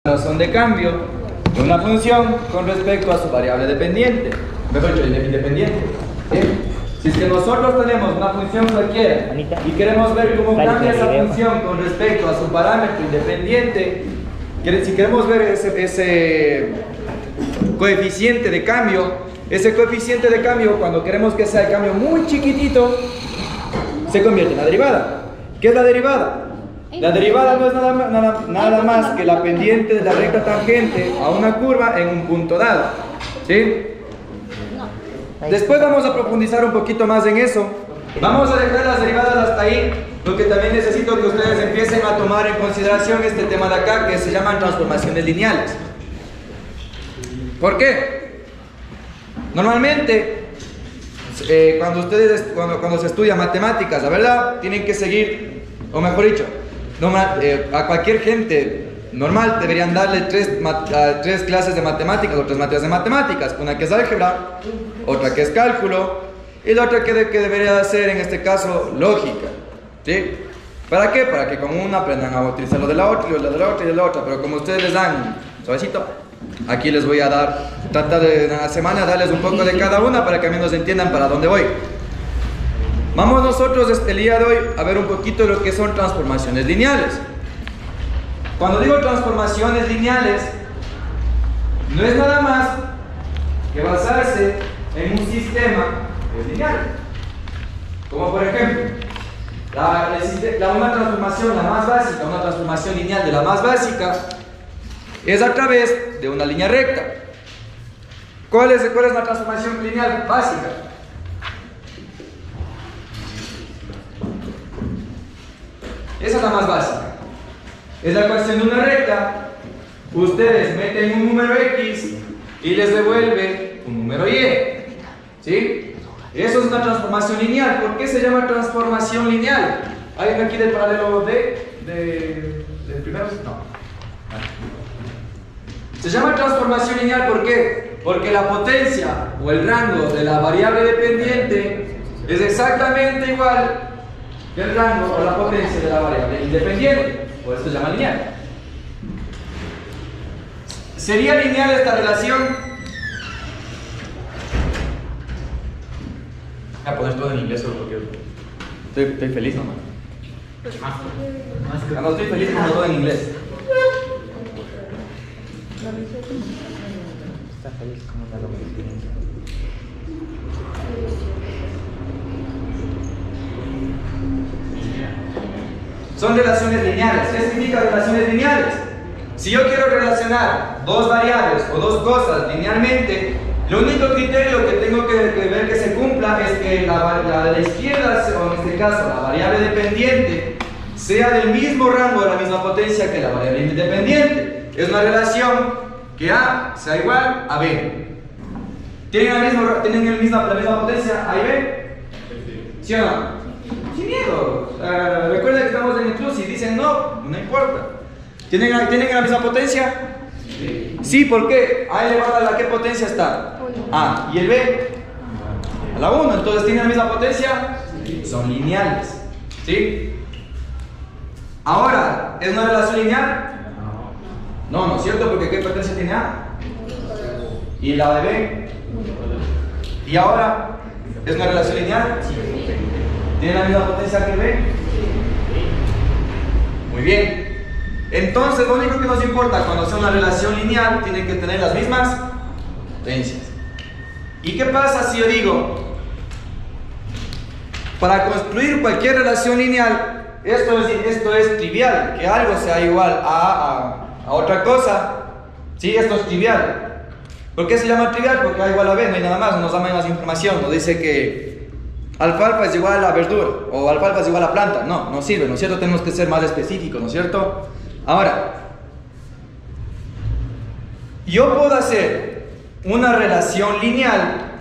Razón de cambio de una función con respecto a su variable dependiente, mejor dicho, independiente. Si es que nosotros tenemos una función cualquiera y queremos ver cómo cambia esa función con respecto a su parámetro independiente, si queremos ver ese coeficiente de cambio, cuando queremos que sea el cambio muy chiquitito, se convierte en la derivada. ¿Qué es la derivada? La derivada no es nada más que la pendiente de la recta tangente a una curva en un punto dado, ¿sí? Después vamos a profundizar un poquito más en eso. Vamos a dejar las derivadas hasta ahí, porque también necesito que ustedes empiecen a tomar en consideración este tema de acá, que se llaman transformaciones lineales. ¿Por qué? Normalmente, cuando se estudia matemáticas, la verdad, tienen que seguir, o mejor dicho, a cualquier gente normal deberían darle tres clases de matemáticas o tres materias de matemáticas, una que es álgebra, otra que es cálculo y la otra que debería hacer en este caso lógica, ¿sí? ¿Para qué? Para que con una aprendan a utilizar lo de la otra y lo de la otra y de la otra, pero como ustedes les dan suavecito, aquí les voy a tratar de en la semana darles un poco de cada una para que al menos entiendan para dónde voy. Vamos nosotros el día de hoy a ver un poquito de lo que son transformaciones lineales. Cuando digo transformaciones lineales, no es nada más que basarse en un sistema que es lineal. Como por ejemplo, una transformación, la más básica, una transformación lineal de la más básica, es a través de una línea recta. ¿Cuál es la transformación lineal básica? Esa es la más básica. Es la ecuación de una recta. Ustedes meten un número X y les devuelve un número Y. ¿Sí? Eso es una transformación lineal. ¿Por qué se llama transformación lineal? ¿Alguien aquí del paralelo del primero? No. Se llama transformación lineal ¿por qué? Porque la potencia o el rango de la variable dependiente es exactamente igual el rango o la potencia de la variable independiente, por eso se llama lineal. ¿Sería lineal esta relación? Voy a poner todo en inglés solo porque estoy feliz nomás. No estoy feliz con todo en inglés. Está feliz como una loca. Son relaciones lineales. ¿Qué significa relaciones lineales? Si yo quiero relacionar dos variables o dos cosas linealmente, lo único criterio que tengo que ver que se cumpla es que la de la izquierda, o en este caso la variable dependiente, sea del mismo rango o de la misma potencia que la variable independiente. Es una relación que A sea igual a B. ¿Tienen la misma potencia A y B? ¿Sí o no? Sin miedo. Recuerden que estamos en el club. Si dicen no importa. ¿Tienen la misma potencia? Sí, ¿por qué? A elevado a la ¿qué potencia está? A. ¿Y el B? A la 1. Entonces, ¿tienen la misma potencia? Son lineales. ¿Sí? Ahora, ¿es una relación lineal? No, no es cierto, porque ¿qué potencia tiene A? ¿Y la de B? ¿Y ahora? ¿Es una relación lineal? ¿Tiene la misma potencia que B? Muy bien. Entonces, lo único que nos importa cuando sea una relación lineal, tiene que tener las mismas potencias. ¿Y qué pasa si yo digo, para construir cualquier relación lineal, esto es trivial, que algo sea igual a otra cosa? ¿Sí? Esto es trivial. ¿Por qué se llama trivial? Porque A igual a B, no hay nada más, no nos da más información, nos dice que alfalfa es igual a verdura o alfalfa es igual a planta. No sirve, ¿no es cierto? Tenemos que ser más específicos, ¿no es cierto? Ahora, yo puedo hacer una relación lineal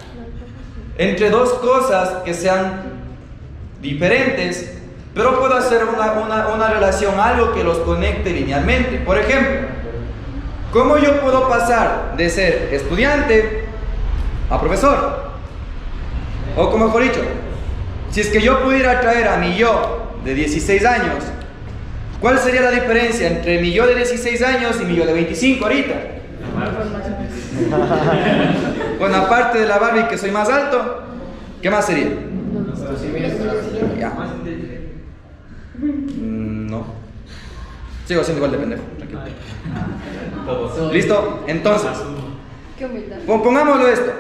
entre dos cosas que sean diferentes, pero puedo hacer una relación, algo que los conecte linealmente. Por ejemplo, ¿cómo yo puedo pasar de ser estudiante a profesor? O como mejor dicho, si es que yo pudiera traer a mi yo de 16 años ¿Cuál sería la diferencia entre mi yo de 16 años y mi yo de 25 ahorita? Bueno, aparte de la Barbie que soy más alto, ¿qué más sería? Ya. No. Sigo siendo igual de pendejo. Tranquilo. ¿Listo? Entonces, pongámoslo esto.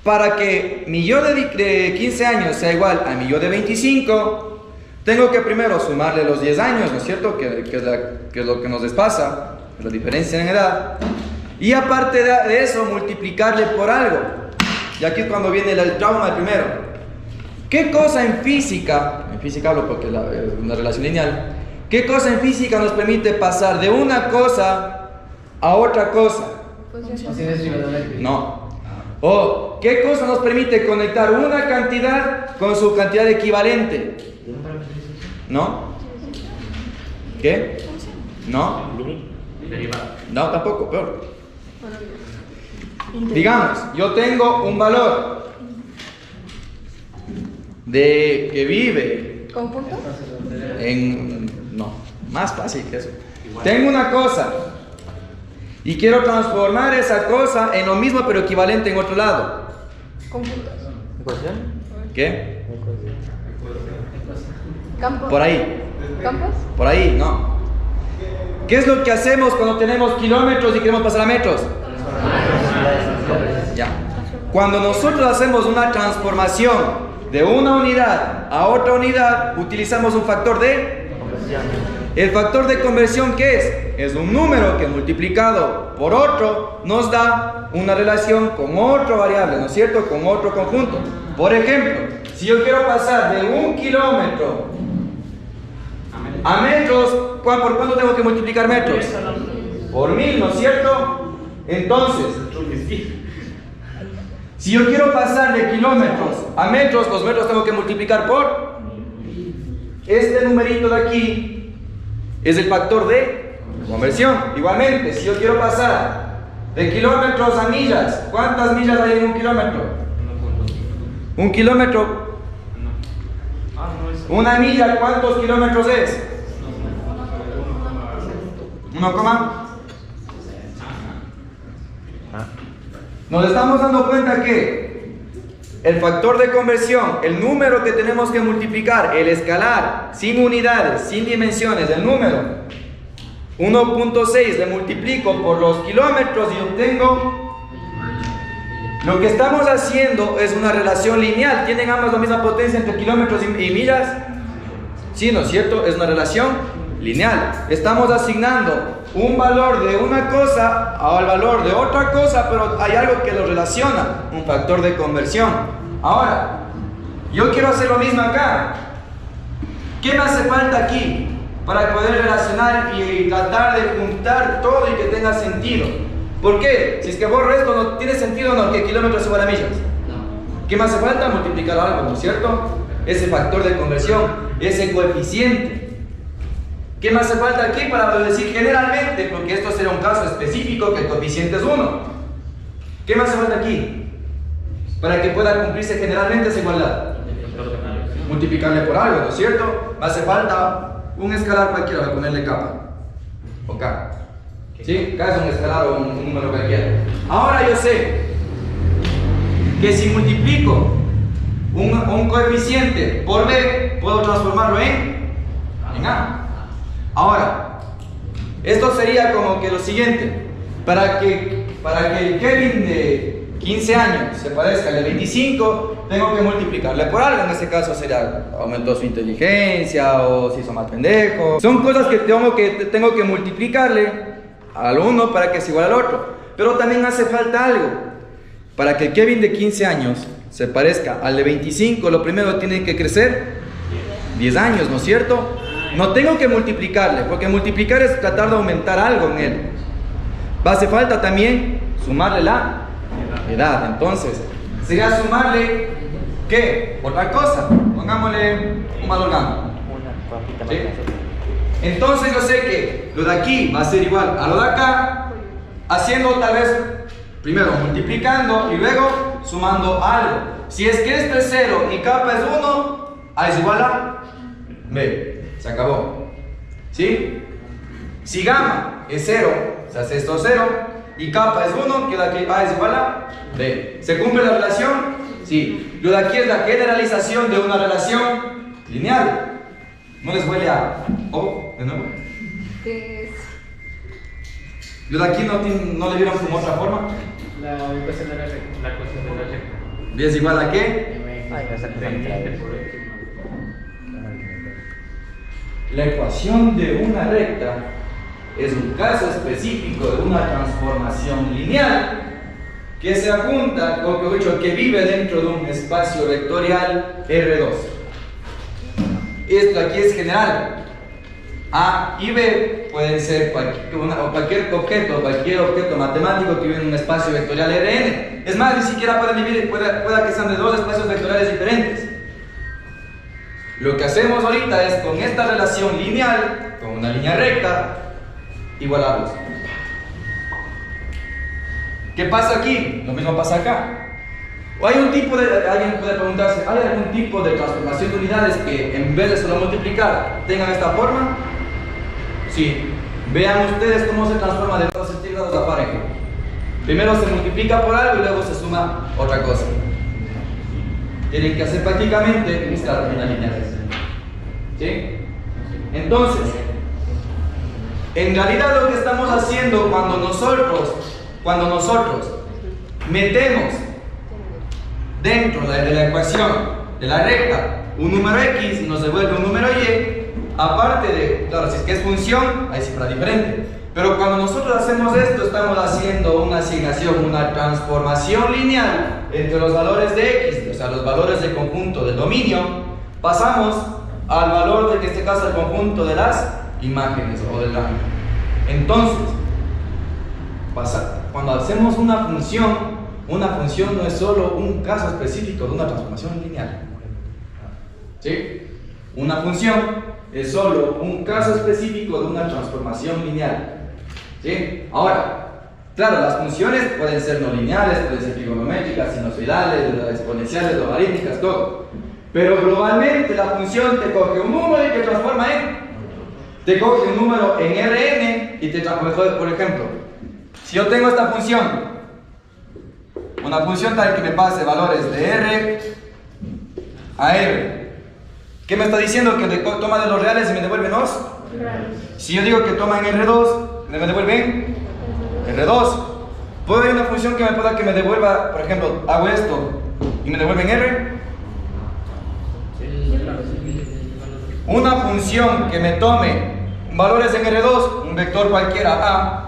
Para que mi yo de 15 años sea igual a mi yo de 25, tengo que primero sumarle los 10 años, ¿no es cierto? Que es lo que nos despasa, la diferencia en edad. Y aparte de eso, multiplicarle por algo. Y aquí es cuando viene el trauma primero. ¿Qué cosa en física hablo porque es una relación lineal, qué cosa en física nos permite pasar de una cosa a otra cosa? No. O ¿qué cosa nos permite conectar una cantidad con su cantidad equivalente? ¿No? ¿Qué? ¿No? No, tampoco, peor. Digamos, yo tengo un valor de que vive ¿Conjunto? no, más fácil que eso. Tengo una cosa y quiero transformar esa cosa en lo mismo pero equivalente en otro lado. ¿Conjuntos? ¿Ecuación? ¿Qué? ¿Campos? Por ahí. ¿Campos? Por ahí, no. ¿Qué es lo que hacemos cuando tenemos kilómetros y queremos pasar a metros? Ya. Cuando nosotros hacemos una transformación de una unidad a otra unidad, utilizamos un factor de Conversión. El factor de conversión, ¿qué es? Es un número que multiplicado por otro nos da una relación con otra variable, ¿no es cierto? Con otro conjunto. Por ejemplo, si yo quiero pasar de 1 kilómetro a metros, ¿por cuánto tengo que multiplicar metros? Por 1000, ¿no es cierto? Entonces, si yo quiero pasar de kilómetros a metros, los metros tengo que multiplicar por este numerito de aquí. Es el factor de conversión. Igualmente, si yo quiero pasar de kilómetros a millas, ¿cuántas millas hay en 1 kilómetro? 1 kilómetro. Una milla, ¿cuántos kilómetros es? 1, nos estamos dando cuenta que el factor de conversión, el número que tenemos que multiplicar, el escalar, sin unidades, sin dimensiones, el número 1.6 le multiplico por los kilómetros y obtengo. Lo que estamos haciendo es una relación lineal. ¿Tienen ambas la misma potencia entre kilómetros y millas? Sí, ¿no es cierto? Es una relación lineal. Estamos asignando un valor de una cosa al valor de otra cosa, pero hay algo que lo relaciona, un factor de conversión. Ahora, yo quiero hacer lo mismo acá. ¿Qué me hace falta aquí para poder relacionar y tratar de juntar todo y que tenga sentido? ¿Por qué? Si es que borro esto, ¿no tiene sentido no que kilómetros igual a millas? ¿Qué me hace falta? Multiplicar algo, ¿no es cierto? Ese factor de conversión, ese coeficiente. ¿Qué me hace falta aquí para decir generalmente? Porque esto será un caso específico que el coeficiente es 1. ¿Qué me hace falta aquí? Para que pueda cumplirse generalmente esa igualdad. Multiplicarle por algo, ¿no es cierto? Me hace falta un escalar cualquiera, voy a ponerle capa. O K. ¿Sí? K es un escalar o un número cualquiera. Ahora yo sé que si multiplico un coeficiente por B, puedo transformarlo en A. Ahora, esto sería como que lo siguiente: para que el Kevin de 15 años se parezca al de 25, tengo que multiplicarle por algo. En este caso sería aumentó su inteligencia o se hizo más pendejo. Son cosas que tengo que multiplicarle al uno para que sea igual al otro. Pero también hace falta algo. Para que el Kevin de 15 años se parezca al de 25, lo primero tiene que crecer 10 años, ¿no es cierto? No tengo que multiplicarle, porque multiplicar es tratar de aumentar algo en él. Hace falta también sumarle la edad. Entonces, sería sumarle, ¿qué? Otra cosa. Pongámosle un valor gamma. Una papita más. ¿Sí? Entonces yo sé que lo de aquí va a ser igual a lo de acá, haciendo tal vez, primero multiplicando y luego sumando algo. Si es que este es 0 y capa es 1, A es igual a B. Se acabó. ¿Sí? Si gamma es 0, se hace esto 0, y kappa es 1, queda que A es igual a B. ¿Se cumple la relación? Sí. Lo de aquí es la generalización de una relación lineal. ¿No les huele a O de nuevo? ¿Qué es? Lo de aquí no le vieron como otra forma. La ecuación de la recta. La ecuación de la recta. ¿B es igual a qué? Ay, me saco la La ecuación de una recta es un caso específico de una transformación lineal que se apunta, o mejor dicho, que vive dentro de un espacio vectorial R2. Esto aquí es general. A y B pueden ser cualquier objeto matemático que vive en un espacio vectorial Rn. Es más, ni siquiera pueden vivir, pueda que sean de dos espacios vectoriales diferentes. Lo que hacemos ahorita es con esta relación lineal, con una línea recta, igualarlos. ¿Qué pasa aquí? Lo mismo pasa acá. O hay un tipo de, alguien puede preguntarse, ¿hay algún tipo de transformación de unidades que en vez de solo multiplicar tengan esta forma? Sí. Vean ustedes cómo se transforma de 2 centígrados a pareja. Primero se multiplica por algo y luego se suma otra cosa. Tienen que hacer prácticamente buscar una línea recta. ¿Sí? Entonces, en realidad lo que estamos haciendo cuando nosotros metemos dentro de la ecuación de la recta un número x y nos devuelve un número y, aparte de, claro, si es que es función, hay cifra diferente. Pero cuando nosotros hacemos esto, estamos haciendo una asignación, una transformación lineal entre los valores de x, o sea, los valores del conjunto del dominio, pasamos al valor de, en este caso, el conjunto de las imágenes o del rango. Entonces, cuando hacemos una función no es solo un caso específico de una transformación lineal. ¿Sí? Una función es solo un caso específico de una transformación lineal. ¿Sí? Ahora, claro, las funciones pueden ser no lineales, pueden ser trigonométricas, sinusoidales, exponenciales, logarítmicas, todo. Pero globalmente la función te coge un número y te transforma te coge un número en Rn y te transforma, por ejemplo, si yo tengo esta función, una función tal que me pase valores de R a R, ¿qué me está diciendo? Que toma de los reales y me devuelve los si yo digo que toma en R2, me devuelven R2. ¿Puedo ver una función que me devuelva, por ejemplo, hago esto y me devuelve en R? Una función que me tome valores en R2, un vector cualquiera A,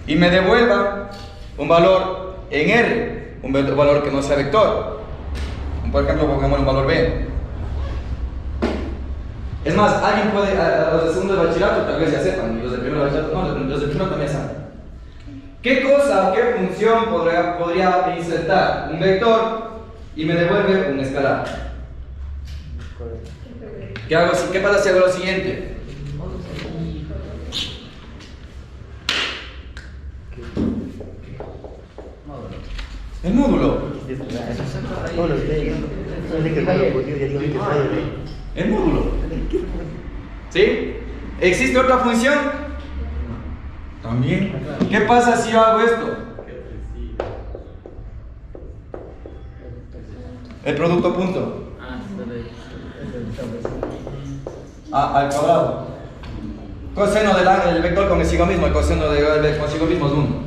y me devuelva un valor en R, un valor que no sea vector. Por ejemplo, pongamos un valor B. Es más, alguien puede, los de segundo de bachillerato tal vez ya sepan, y los de primero de bachillerato no, los de primero también saben. ¿Qué función podría insertar un vector y me devuelve un escalar? ¿Qué pasa si hago lo siguiente? El módulo. El módulo. ¿Sí? ¿Existe otra función? También. ¿Qué pasa si yo hago esto? El producto punto. Al cuadrado. Coseno del vector consigo mismo, el coseno del consigo mismo es 1.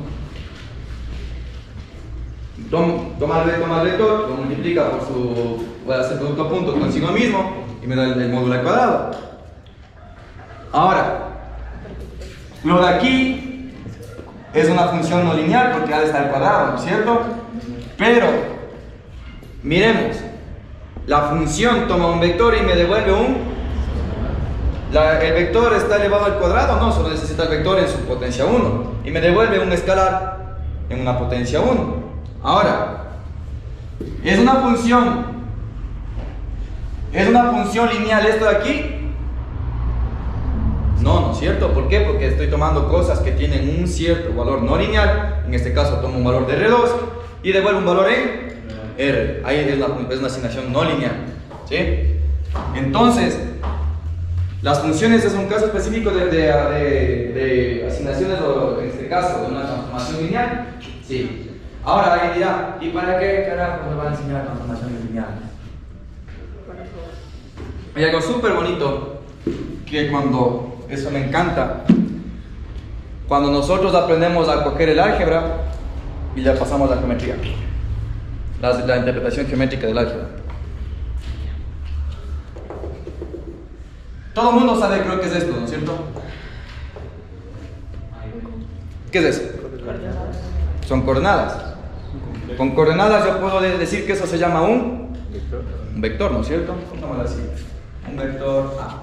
Toma el vector, lo multiplica por voy a hacer producto punto consigo mismo y me da el módulo al cuadrado. Ahora, lo de aquí es una función no lineal porque ha de estar al cuadrado, ¿no es cierto? Pero, miremos, la función toma un vector y me devuelve el vector está elevado al cuadrado, no, solo necesita el vector en su potencia 1 y me devuelve un escalar en una potencia 1. Ahora, ¿es una función lineal esto de aquí? No, ¿no es cierto? ¿Por qué? Porque estoy tomando cosas que tienen un cierto valor no lineal, en este caso tomo un valor de R2 y devuelvo un valor en R. Ahí es una asignación no lineal, ¿sí? Entonces, Las funciones es un caso específico de asignaciones, o en este caso, de una transformación lineal. Sí. Ahora alguien dirá, ¿y para qué carajo me van a enseñar transformaciones lineales? Hay algo súper bonito que eso me encanta, cuando nosotros aprendemos a coger el álgebra y ya pasamos a la geometría, la interpretación geométrica del álgebra. Todo el mundo sabe, creo que es esto, ¿no es cierto? ¿Qué es eso? Son coordenadas. Con coordenadas yo puedo decir que eso se llama un vector, ¿no es cierto? Pongámoslo así. Un vector A.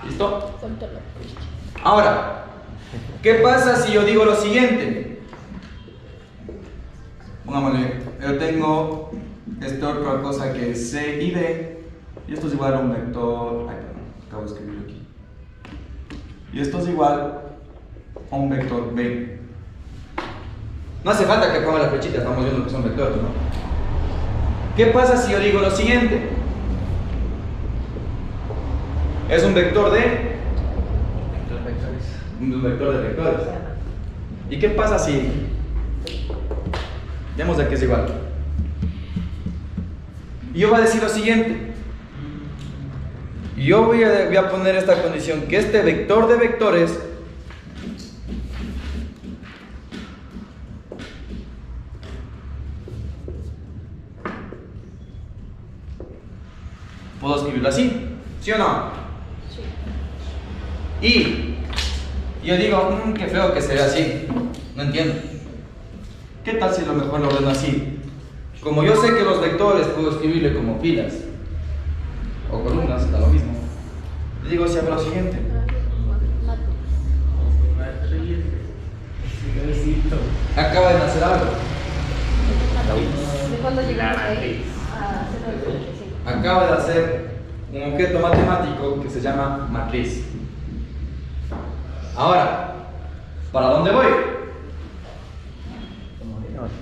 ¿Listo? Ahora, ¿qué pasa si yo digo lo siguiente? Pongámosle, yo tengo esta otra cosa que es C y D. Y esto es igual a un vector, acabo de escribirlo aquí. Y esto es igual a un vector B. No hace falta que ponga la flechita, estamos viendo que son vectores, ¿no? ¿Qué pasa si yo digo lo siguiente? Es un vector de... un vector de vectores. ¿Y qué pasa si... vemos de que es igual? Y yo voy a decir lo siguiente. Yo voy a poner esta condición, que este vector de vectores puedo escribirlo así, ¿sí o no? Sí. Y yo digo, qué feo que se ve así, no entiendo. ¿Qué tal si a lo mejor lo ordeno así? Como yo sé que los vectores puedo escribirle como filas o columnas, da lo mismo. Le digo, si hago lo siguiente. Acaba de nacer algo. ¿De cuándo llegamos ahí? Acaba de hacer un objeto matemático que se llama matriz. Ahora, ¿para dónde voy?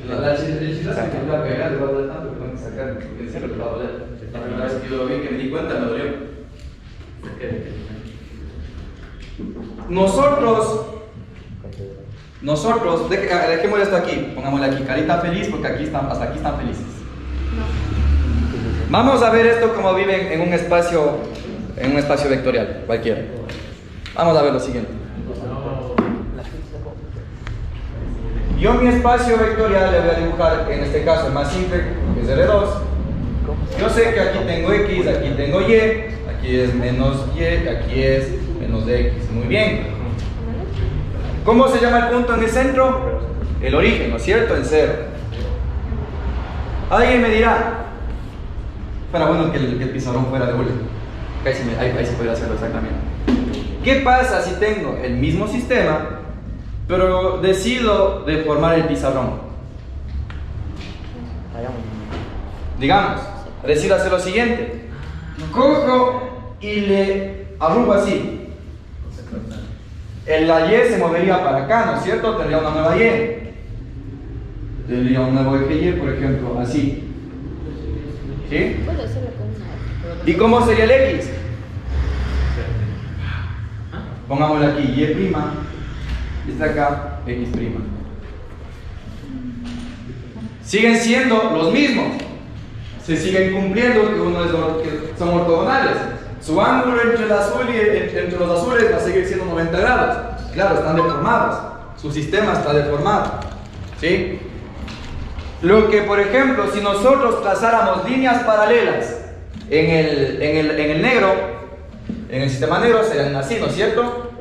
El chilazo que me va a pegar, le va a doler tanto que tengo que sacar, porque en serio le va a doler. La primera vez que yo lo vi, que me di cuenta, me dolió. Nosotros, dejémosle esto aquí, pongámosle aquí, carita feliz, porque hasta aquí están felices. Vamos a ver esto como viven en un espacio vectorial, cualquiera. Vamos a ver lo siguiente. Yo mi espacio vectorial le voy a dibujar, en este caso el más simple, que es L2. Yo sé que aquí tengo X, aquí tengo Y, aquí es menos Y, aquí es menos de X. Muy bien. ¿Cómo se llama el punto en el centro? El origen, ¿no es cierto? En 0. Alguien me dirá, pero bueno que el pizarrón fuera de hule. Ahí se puede hacerlo exactamente. ¿Qué pasa si tengo el mismo sistema, pero decido deformar el pizarrón? Digamos, decido hacer lo siguiente. Cojo y le arrugo así. La Y se movería para acá, ¿no es cierto? Tendría una nueva Y. Tendría un nuevo eje Y, por ejemplo, así. ¿Sí? ¿Y cómo sería el X? Pongámosle aquí Y', y está acá X'. Siguen siendo los mismos. Se siguen cumpliendo que son ortogonales. Su ángulo entre los azules va a seguir siendo 90 grados. Claro, están deformados. Su sistema está deformado. ¿Sí? Lo que, por ejemplo, si nosotros trazáramos líneas paralelas en el negro, en el sistema negro serían así, ¿no es cierto?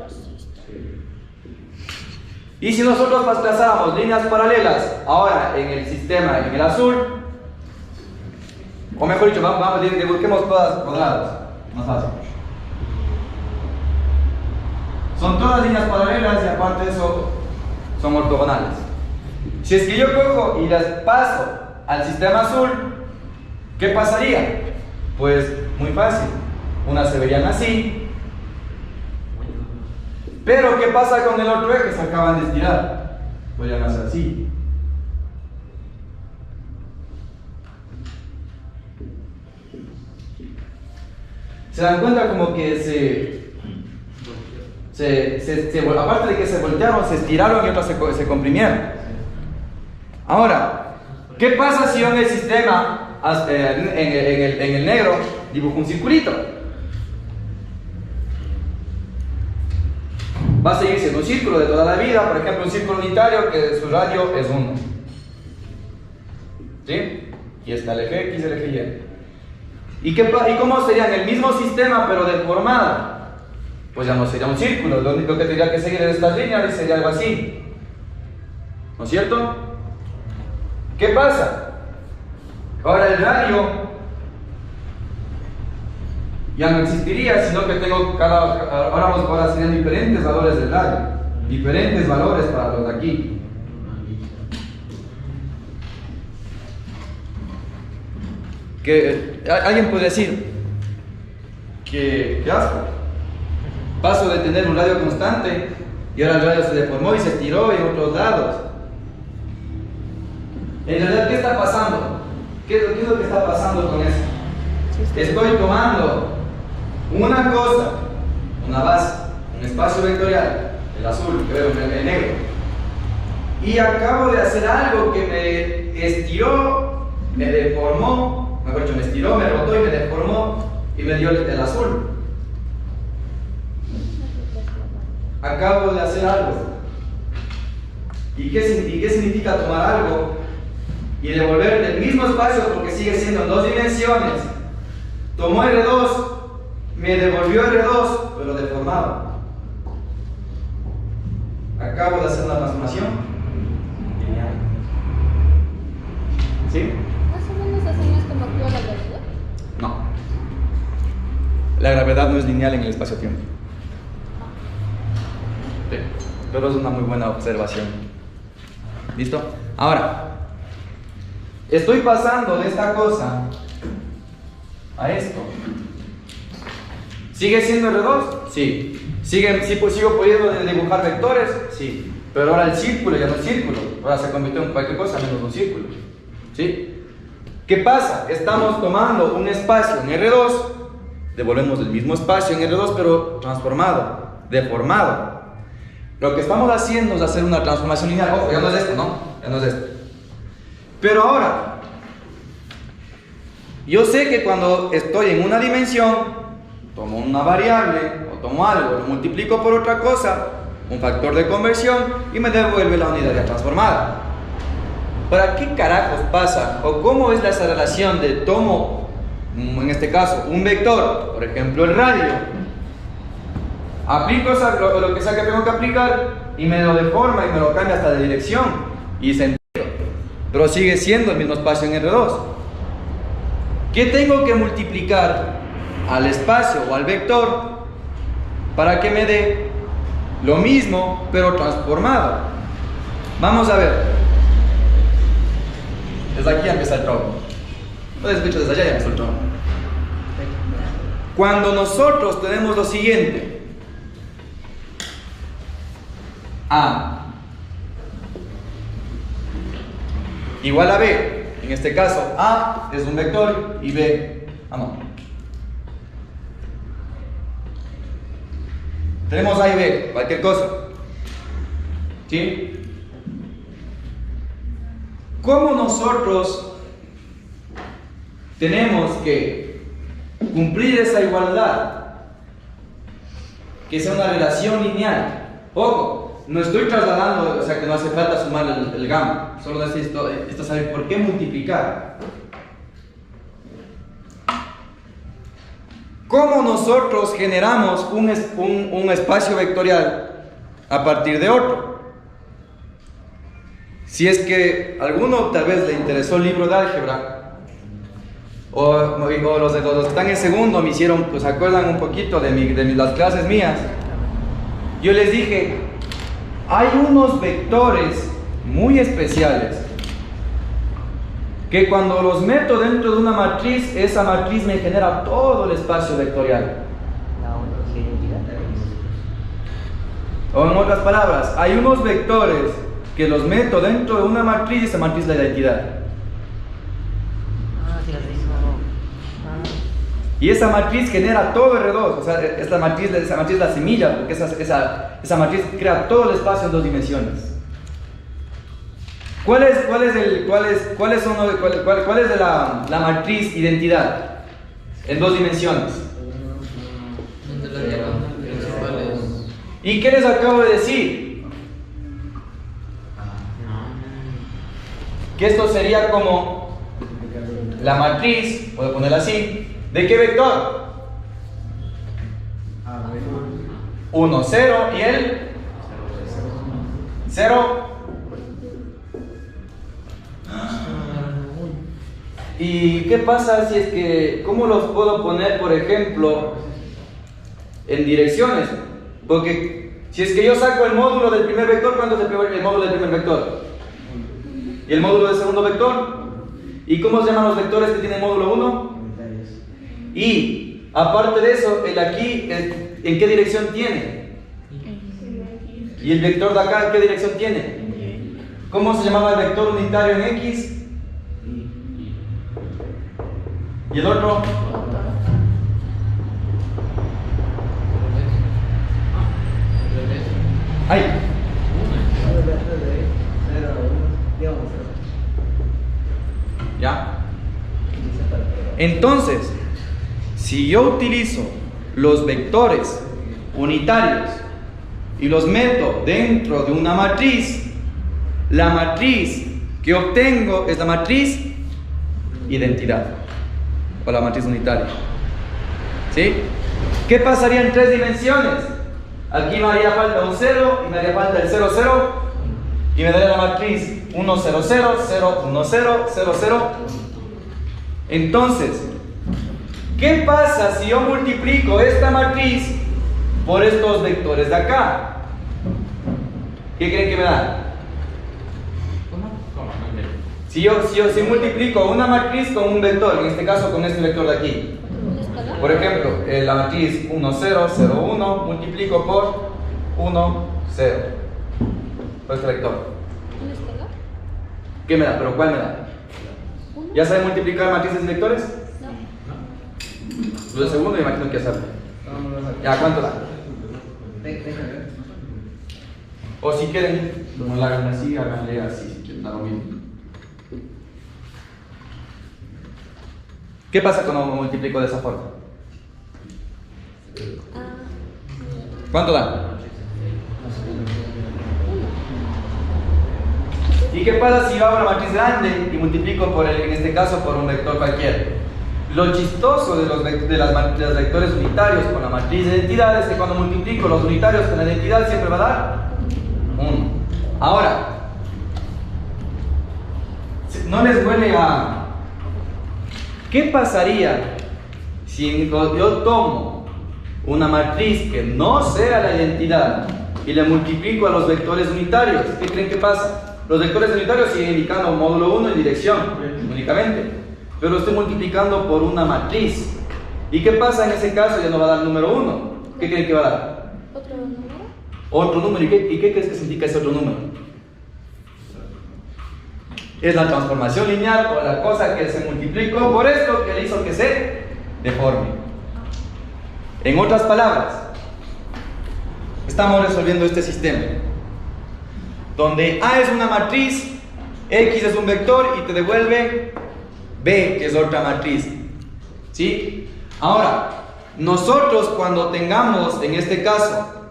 Y si nosotros trazáramos líneas paralelas ahora en el sistema, en el azul, o mejor dicho, busquemos todas cuadradas, más fácil. Son todas líneas paralelas y aparte de eso son ortogonales. Si es que yo cojo y las paso al sistema azul, ¿qué pasaría? Pues muy fácil, unas se verían así, pero ¿qué pasa con el otro eje? Se acaban de estirar, podrían hacer así. se dan cuenta como que aparte de que se voltearon, se estiraron y otras se comprimieron. Ahora, ¿qué pasa si yo en el sistema, en el negro, dibujo un circulito? Va a seguir siendo un círculo de toda la vida, por ejemplo, un círculo unitario que su radio es 1. ¿Sí? Y está el eje X y el eje Y. ¿Y cómo serían el mismo sistema pero deformado? Pues ya no sería un círculo, lo único que tendría que seguir en estas líneas sería algo así. ¿No es cierto? ¿Qué pasa? Ahora el radio ya no existiría, sino que tengo ahora serían diferentes valores del radio, diferentes valores para los de aquí. Que alguien puede decir que qué asco. Paso de tener un radio constante y ahora el radio se deformó y se estiró en otros lados. En realidad, ¿qué está pasando? ¿Qué es lo que está pasando con eso? Estoy tomando una cosa, una base, un espacio vectorial, el azul, creo, el negro, y acabo de hacer algo que me estiró, me deformó, mejor dicho, me estiró, me rotó y me deformó y me dio el azul. Acabo de hacer algo. ¿Y qué significa tomar algo y devolver el mismo espacio porque sigue siendo en 2 dimensiones? Tomó R2, me devolvió R2, pero deformado. Acabo de hacer una transformación lineal. ¿Sí? ¿Más o menos así no es como actúa la gravedad? No. La gravedad no es lineal en el espacio-tiempo. Sí, pero es una muy buena observación. ¿Listo? Ahora, estoy pasando de esta cosa a esto. ¿Sigue siendo R2? Sí. ¿Sigo pudiendo dibujar vectores? Sí. Pero ahora el círculo ya no es círculo. Ahora se convirtió en cualquier cosa menos un círculo. ¿Sí? ¿Qué pasa? Estamos tomando un espacio en R2, devolvemos el mismo espacio en R2, pero transformado, deformado. Lo que estamos haciendo es hacer una transformación lineal. Ojo, ya no es esto, ¿no? Ya no es esto. Pero ahora, yo sé que cuando estoy en una dimensión, tomo una variable o tomo algo, lo multiplico por otra cosa, un factor de conversión y me devuelve la unidad ya transformada. ¿Para qué carajos pasa o cómo es esa relación de tomo, en este caso, un vector, por ejemplo el radio, aplico lo que sea que tengo que aplicar y me lo deforma y me lo cambia hasta de dirección y sentido, pero sigue siendo el mismo espacio en R2? ¿Qué tengo que multiplicar al espacio o al vector para que me dé lo mismo pero transformado? Vamos a ver. Desde aquí ya empieza el trono. No escucho desde allá ya empieza el trono. Cuando nosotros tenemos lo siguiente: A igual a B. En este caso, A es un vector y B, no. Tenemos A y B, cualquier cosa. ¿Sí? ¿Cómo nosotros tenemos que cumplir esa igualdad? Que sea una relación lineal. Ojo, no estoy trasladando, o sea que no hace falta sumar el gamma. Solo necesito saber por qué multiplicar. ¿Cómo nosotros generamos un espacio vectorial a partir de otro? Si es que a alguno tal vez le interesó el libro de álgebra, o los que están en segundo me hicieron, pues acuerdan un poquito de las clases mías. Yo les dije, hay unos vectores muy especiales que cuando los meto dentro de una matriz, esa matriz me genera todo el espacio vectorial. O en otras palabras, hay unos vectores que los meto dentro de una matriz y esa matriz es la identidad. Y esa matriz genera todo R2, o sea, esa matriz es la semilla, porque esa matriz crea todo el espacio en dos dimensiones. ¿Cuál es la matriz identidad en dos dimensiones? ¿Y qué les acabo de decir? Que esto sería como la matriz, puedo ponerla así, ¿de qué vector? 1, 0 y el 0. ¿Y qué pasa si es que, cómo los puedo poner, por ejemplo, en direcciones? Porque si es que yo saco el módulo del primer vector, ¿cuánto es el módulo del primer vector? ¿Y el módulo del segundo vector? ¿Y cómo se llaman los vectores que tienen módulo 1? Y aparte de eso, el aquí, ¿en qué dirección tiene? ¿Y el vector de acá, en qué dirección tiene? ¿Cómo se llamaba el vector unitario en X? ¿Y el otro? ¡Ay! ¿Ya? Entonces, si yo utilizo los vectores unitarios y los meto dentro de una matriz, la matriz que obtengo es la matriz identidad o la matriz unitaria. ¿Sí? ¿Qué pasaría en tres dimensiones? Aquí me haría falta un 0 y me haría falta el 0, 0 y me daría la matriz 1, 0, 0, 0, 1, 0, 0, 0. Entonces, ¿qué pasa si yo multiplico esta matriz por estos vectores de acá? ¿Qué creen que me da? Si multiplico una matriz con un vector, en este caso con este vector de aquí, por ejemplo, la matriz 1, 0, 0, 1, multiplico por 1, 0, por este vector. ¿Un escalar? ¿Qué me da? ¿Pero cuál me da? ¿Ya saben multiplicar matrices y vectores? No. Lo de segundo me imagino que ya saben. ¿Ya cuánto da? O si quieren, no la hagan así, háganle así, si quieren, da lo mismo. ¿Qué pasa cuando multiplico de esa forma? ¿Cuánto da? ¿Y qué pasa si yo hago una matriz grande y multiplico por en este caso por un vector cualquiera? Lo chistoso de los vectores unitarios con la matriz de identidad es que cuando multiplico los unitarios con la identidad siempre va a dar 1. Ahora, no les huele a... ¿Qué pasaría si yo tomo una matriz que no sea la identidad y le multiplico a los vectores unitarios? ¿Qué creen que pasa? Los vectores unitarios siguen indicando módulo 1 y dirección únicamente, pero lo estoy multiplicando por una matriz. ¿Y qué pasa en ese caso? Ya no va a dar número 1. ¿Qué creen que va a dar? ¿Otro número? Otro número. ¿Y qué crees que significa ese otro número? Es la transformación lineal o la cosa que se multiplicó por esto que le hizo que se deforme. En otras palabras, estamos resolviendo este sistema donde A es una matriz, X es un vector y te devuelve B, que es otra matriz. ¿Sí? Ahora, nosotros cuando tengamos, en este caso,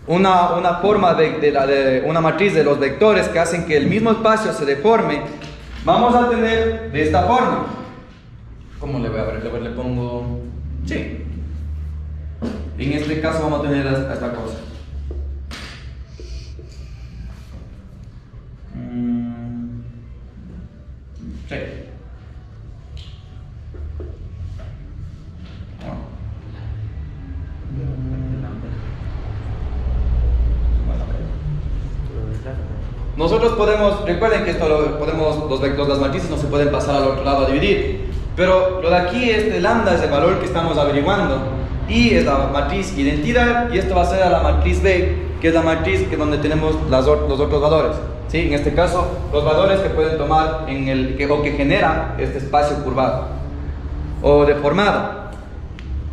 una forma de una matriz de los vectores que hacen que el mismo espacio se deforme, vamos a tener de esta forma. ¿Cómo le voy a ver? Le pongo... Sí. En este caso vamos a tener esta cosa. Sí. Nosotros podemos, recuerden que esto las matrices no se pueden pasar al otro lado a dividir, pero lo de aquí, este lambda es el valor que estamos averiguando y es la matriz identidad y esto va a ser a la matriz B que es la matriz que donde tenemos los otros valores. ¿Sí? En este caso, los valores que pueden tomar o que genera este espacio curvado o deformado.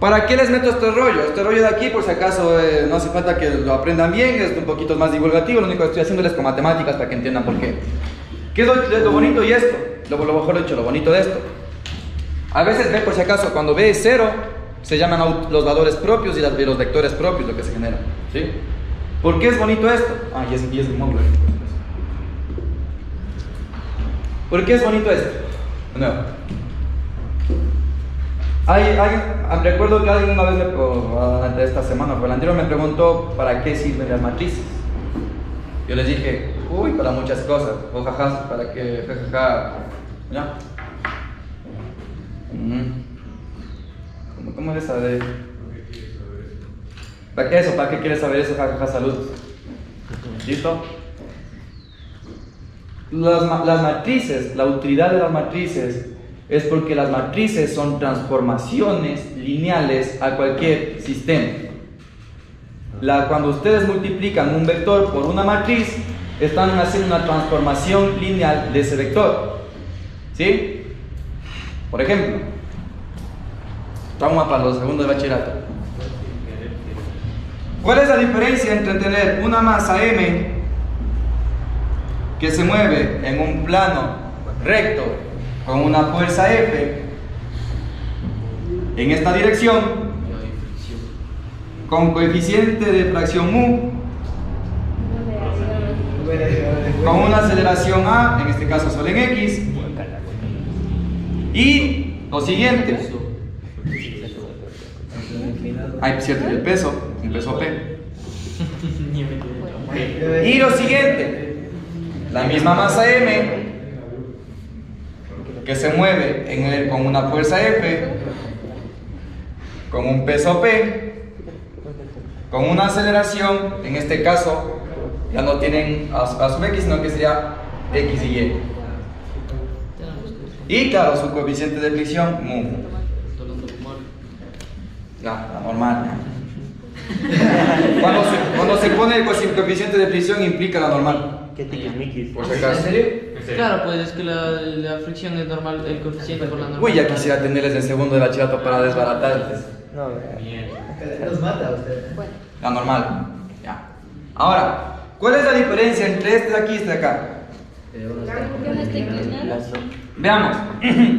¿Para qué les meto este rollo? Este rollo de aquí, por si acaso, no hace falta que lo aprendan bien, es un poquito más divulgativo, lo único que estoy haciéndoles con matemáticas para que entiendan por qué. ¿Qué es lo bonito y esto? Lo mejor dicho, lo bonito de esto. A veces ve, por si acaso, cuando ve 0, se llaman los valores propios y los vectores propios lo que se genera. ¿Sí? ¿Por qué es bonito esto? Ah, y es el módulo. ¿Por qué es bonito esto? De nuevo. Recuerdo que alguien una vez, ante esta semana, o la anterior, me preguntó para qué sirven las matrices. Yo les dije, uy, para muchas cosas, o jajas, para que, jajaja, ¿ya? ¿Cómo es esa de...? ¿Para qué eso? ¿Para qué quieres saber eso? Jajaja, saludos. ¿Listo? Las matrices, la utilidad de las matrices es porque las matrices son transformaciones lineales a cualquier sistema. Cuando ustedes multiplican un vector por una matriz, están haciendo una transformación lineal de ese vector. ¿Sí? Por ejemplo, trauma para los segundos de bachillerato. ¿Cuál es la diferencia entre tener una masa M que se mueve en un plano recto con una fuerza F en esta dirección, con coeficiente de fracción mu, con una aceleración A, en este caso solo en X, y lo siguiente, cierto, el peso, un peso P, y lo siguiente, la misma masa M que se mueve con una fuerza F, con un peso P, con una aceleración, en este caso ya no tienen a su X, sino que sería X y Y. Y claro, su coeficiente de fricción, mu. La normal. Cuando se pone el coeficiente de fricción implica la normal. Por si acaso. ¿En serio? Claro, pues es que la fricción es normal, el coeficiente por la normal. Uy, ya quisiera tenerles en segundo de bachillerato para desbaratarles. No, Bien. los mata a usted. La normal. Ya. Ahora, ¿cuál es la diferencia entre este de aquí y este de acá? ¿Por qué está inclinado? Veamos.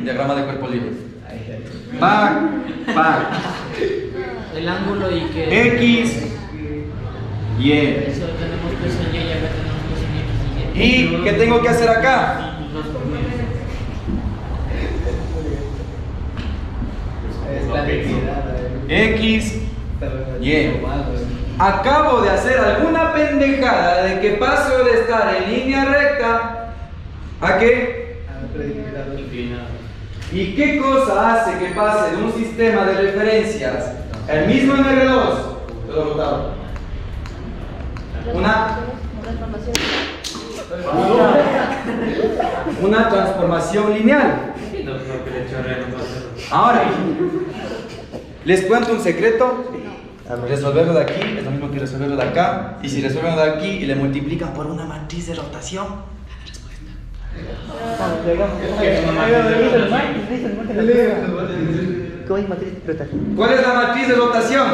Diagrama de cuerpo libre. Back. El ángulo y que... X, Y. Eso tenemos peso Y y acá tenemos peso X y Y. ¿Y qué tengo que hacer acá? Es la densidad. X, Y. Acabo de hacer alguna pendejada de que paso de estar en línea recta a qué? Inclinado. ¿Y qué cosa hace que pase de un sistema de referencias, el mismo en R2, pero rotado? Una transformación lineal. Ahora, les cuento un secreto. Resolverlo de aquí es lo mismo que resolverlo de acá. Y si resuelven de aquí y le multiplican por una matriz de rotación, ¿cuál es la matriz de rotación?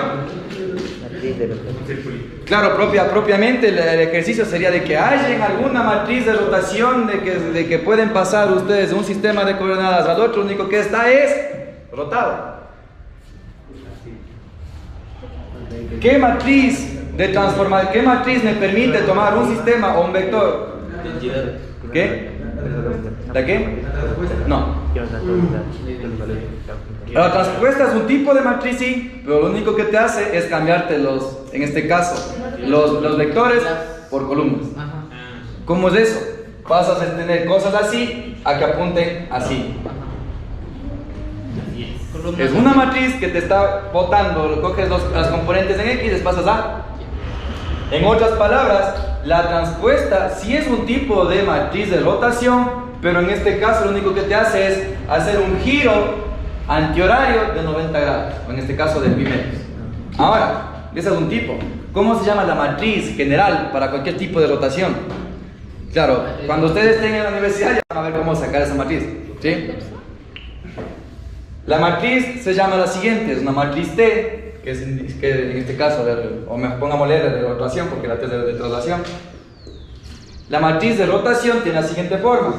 Claro, propiamente el ejercicio sería de que hallen alguna matriz de rotación de que pueden pasar ustedes de un sistema de coordenadas al otro. Lo único que está es rotado. ¿Qué matriz me permite tomar un sistema o un vector? ¿Qué? ¿La qué? No. La transpuesta es un tipo de matriz, sí, pero lo único que te hace es cambiarte en este caso, los vectores por columnas. ¿Cómo es eso? Pasas a tener cosas así a que apunten así. Es una matriz que te está botando, coges las componentes en X y les pasas a. En otras palabras, la transpuesta sí es un tipo de matriz de rotación, pero en este caso lo único que te hace es hacer un giro antihorario de 90 grados, o en este caso de pi medios. Ahora, ese es un tipo. ¿Cómo se llama la matriz general para cualquier tipo de rotación? Claro, cuando ustedes estén en la universidad ya van a ver cómo sacar esa matriz, ¿sí? La matriz se llama la siguiente, es una matriz T, que en este caso, o me pongamos leer de rotación, porque la T es de traslación. La matriz de rotación tiene la siguiente forma.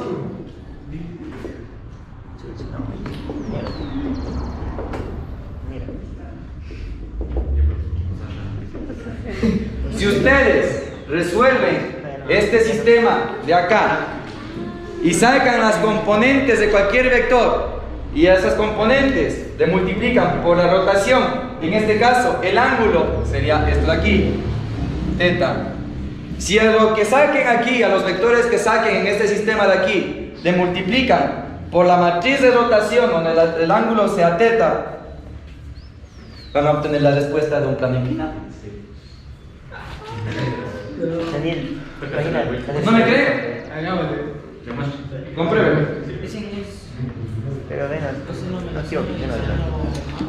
Si ustedes resuelven este sistema de acá y sacan las componentes de cualquier vector y esas componentes le multiplican por la rotación, en este caso el ángulo sería esto de aquí, θ. Si a lo que saquen aquí, a los vectores que saquen en este sistema de aquí, le multiplican por la matriz de rotación donde el ángulo sea θ, van a obtener la respuesta de un plano inclinado. Daniel, ¿No me creen? Comprueben. pero venos, no quiero que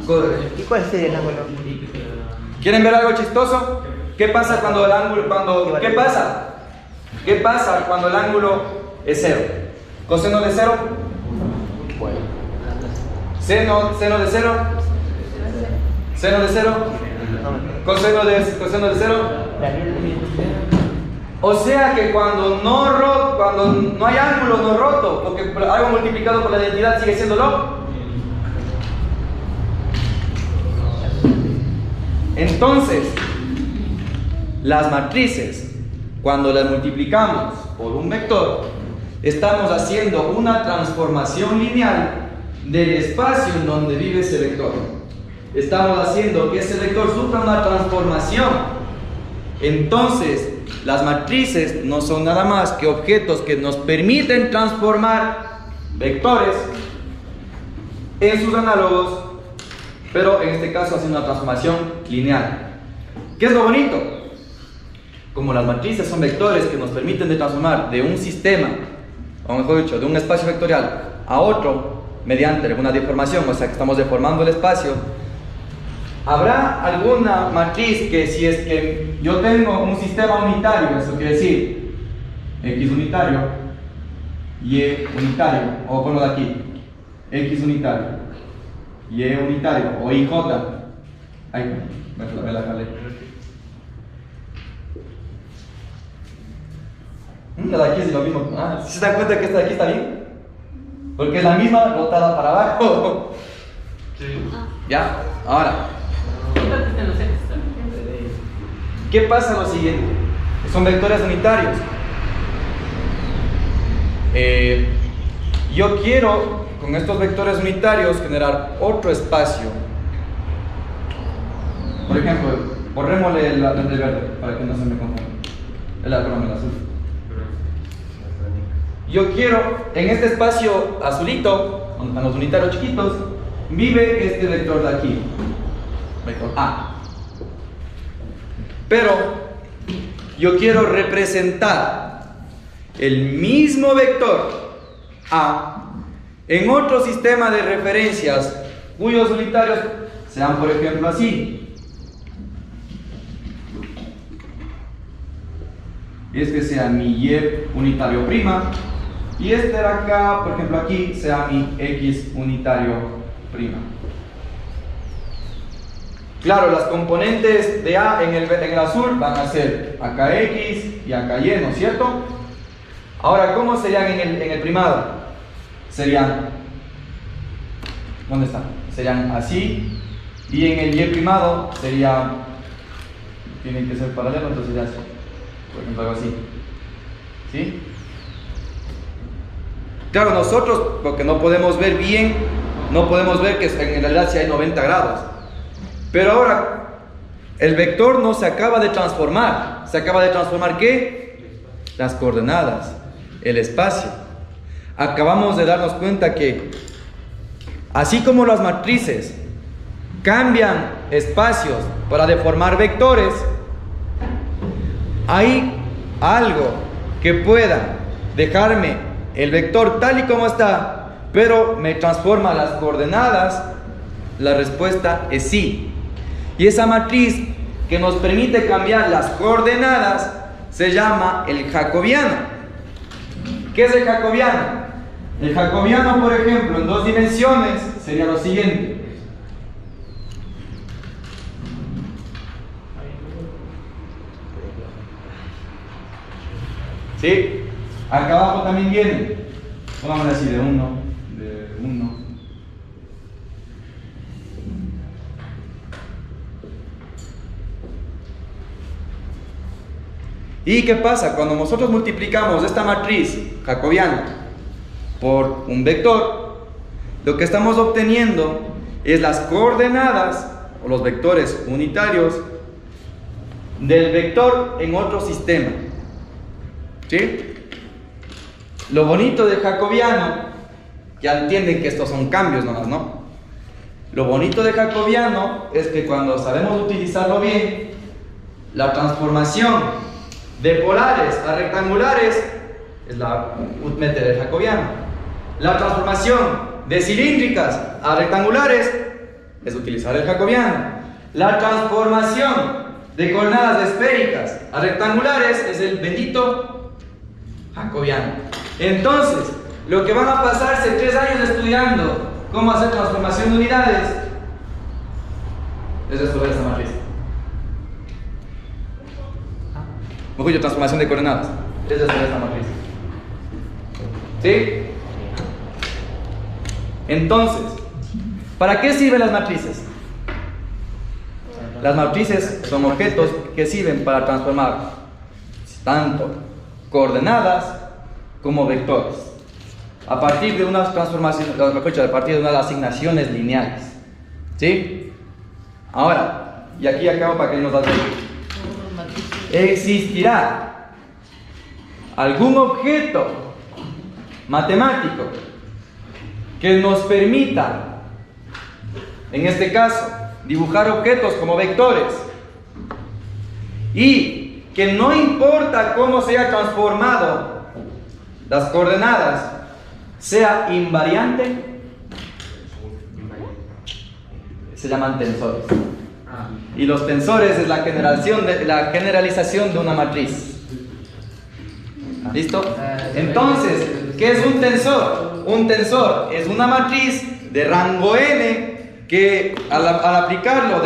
Joder. ¿Y cuál sería el ángulo? ¿Quieren ver algo chistoso? ¿Qué pasa cuando el ángulo, ¿qué pasa? ¿Qué pasa cuando el ángulo es 0? ¿Coseno de 0? ¿Seno de 0? ¿Seno de 0? ¿Coseno de 0? O sea que cuando no hay ángulo no roto, porque algo multiplicado por la identidad sigue siendo log. Entonces, las matrices, cuando las multiplicamos por un vector, estamos haciendo una transformación lineal del espacio en donde vive ese vector. Estamos haciendo que ese vector sufra una transformación. Entonces, las matrices no son nada más que objetos que nos permiten transformar vectores en sus análogos, pero en este caso haciendo una transformación lineal. ¿Qué es lo bonito? Como las matrices son vectores que nos permiten de transformar de un sistema, o mejor dicho, de un espacio vectorial a otro mediante alguna deformación, o sea que estamos deformando el espacio, ¿habrá alguna matriz que si es que yo tengo un sistema unitario, eso quiere decir X unitario, Y unitario, o ponlo de aquí, X unitario, Y unitario, o IJ, ay, me la jalé. La de aquí es lo mismo. ¿Sí se dan cuenta que esta de aquí está bien? Porque es la misma rotada para abajo. Sí. ¿Ya? Ahora, ¿qué pasa lo siguiente? Son vectores unitarios. Yo quiero, con estos vectores unitarios, generar otro espacio. Por ejemplo, borrémosle el verde para que no se me confunda. El azul. Yo quiero, en este espacio azulito, donde están los unitarios chiquitos, vive este vector de aquí, vector A. Pero yo quiero representar el mismo vector A en otro sistema de referencias cuyos unitarios sean, por ejemplo, así. Este sea mi Y unitario prima. Y este de acá, por ejemplo aquí, sea mi X unitario prima. Claro, las componentes de A en el azul van a ser acá X y acá Y, ¿no es cierto? Ahora, ¿cómo serían en el primado? Serían, ¿dónde están? Serían así, y en el Y primado sería, tienen que ser paralelos, entonces sería así, por ejemplo algo así, ¿sí? Claro, nosotros, porque no podemos ver bien, no podemos ver que en realidad sí hay 90 grados. Pero ahora, el vector no se acaba de transformar. ¿Se acaba de transformar qué? Las coordenadas, el espacio. Acabamos de darnos cuenta que, así como las matrices cambian espacios para deformar vectores, hay algo que pueda dejarme el vector tal y como está, pero me transforma las coordenadas. La respuesta es sí. Y esa matriz que nos permite cambiar las coordenadas se llama el jacobiano. ¿Qué es el jacobiano? El jacobiano, por ejemplo, en 2 dimensiones sería lo siguiente. ¿Sí? Acá abajo también viene, vamos a decir, de 1. ¿Y qué pasa? Cuando nosotros multiplicamos esta matriz jacobiana por un vector, lo que estamos obteniendo es las coordenadas o los vectores unitarios del vector en otro sistema. ¿Sí? Lo bonito del jacobiano, ya entienden que estos son cambios nomás, ¿no? Lo bonito del jacobiano es que cuando sabemos utilizarlo bien, la transformación de polares a rectangulares es la método del jacobiano. La transformación de cilíndricas a rectangulares es utilizar el jacobiano. La transformación de coordenadas esféricas a rectangulares es el bendito jacobiano. Entonces, lo que van a pasarse 3 años estudiando cómo hacer transformación de unidades es resolver esta matriz. Mejor yo, transformación de coordenadas es resolver esta matriz. ¿Sí? Entonces, ¿para qué sirven las matrices? Las matrices son objetos que sirven para transformar tanto coordenadas como vectores a partir de unas transformaciones, mejor dicho, a partir de unas asignaciones lineales. ¿Sí? Ahora, y aquí acabo para que nos das existirá algún objeto matemático que nos permita, en este caso, dibujar objetos como vectores y que no importa cómo se haya transformado las coordenadas, sea invariante. Se llaman tensores. Y los tensores es la generalización de una matriz. ¿Listo? Entonces, ¿qué es un tensor? Un tensor es una matriz de rango n que al aplicarlo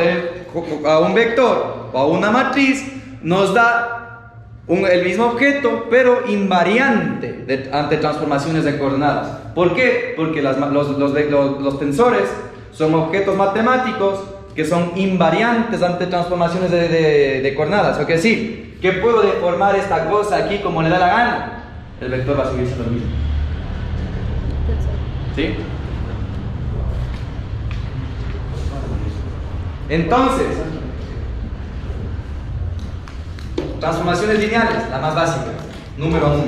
a un vector o a una matriz nos da el mismo objeto, pero invariante ante transformaciones de coordenadas. ¿Por qué? Porque los tensores son objetos matemáticos que son invariantes ante transformaciones de coordenadas. ¿O que sí? Que puedo deformar esta cosa aquí como le da la gana. El vector va a seguir siendo lo mismo. ¿Sí? Entonces, transformaciones lineales, la más básica, número 1.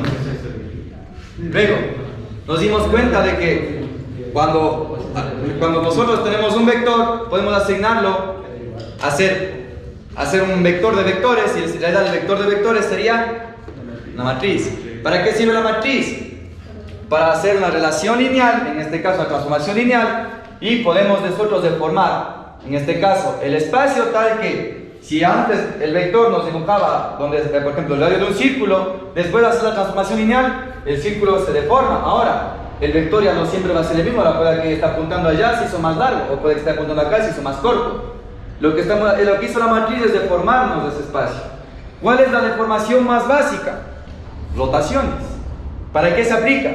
Luego, nos dimos cuenta de que cuando nosotros tenemos un vector, podemos asignarlo a hacer un vector de vectores, y en realidad el vector de vectores sería una matriz. ¿Para qué sirve la matriz? Para hacer una relación lineal, en este caso la transformación lineal, y podemos nosotros deformar, en este caso, el espacio tal que si antes el vector nos dibujaba, por ejemplo, el radio de un círculo, después de hacer la transformación lineal, el círculo se deforma. Ahora, el vector ya no siempre va a ser el mismo, ahora puede que esté apuntando allá se hizo más largo, o puede que esté apuntando acá se hizo más corto. Lo que hizo la matriz es deformarnos de ese espacio. ¿Cuál es la deformación más básica? Rotaciones. ¿Para qué se aplica?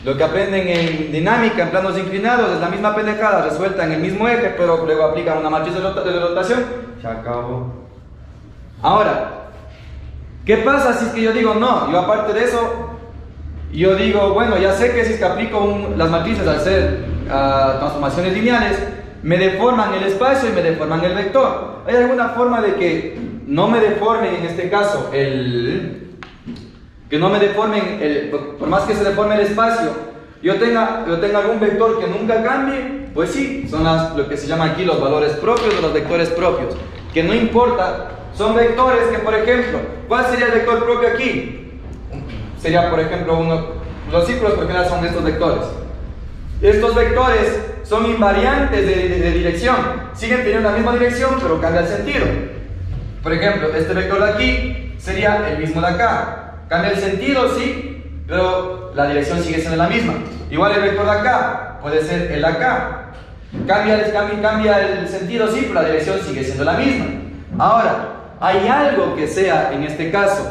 Lo que aprenden en dinámica, en planos inclinados, es la misma pendejada resuelta en el mismo eje, pero luego aplican una matriz de rotación. Se acabó. Ahora, ¿qué pasa si es que yo digo no? Yo aparte de eso, yo digo, bueno, ya sé que si es que aplico las matrices al ser transformaciones lineales, me deforman el espacio y me deforman el vector. ¿Hay alguna forma de que no me deformen en este caso por más que se deforme el espacio, yo tenga algún vector que nunca cambie? Pues sí, son lo que se llama aquí los valores propios de los vectores propios, que no importa, son vectores que, por ejemplo, ¿cuál sería el vector propio aquí? Sería, por ejemplo, los círculos por general son estos vectores. Estos vectores son invariantes de dirección, siguen teniendo la misma dirección, pero cambia el sentido. Por ejemplo, este vector de aquí sería el mismo de acá. Cambia el sentido, sí, pero la dirección sigue siendo la misma. Igual el vector de acá puede ser el de acá. Cambia el sentido, sí, pero la dirección sigue siendo la misma. Ahora, hay algo que sea, en este caso,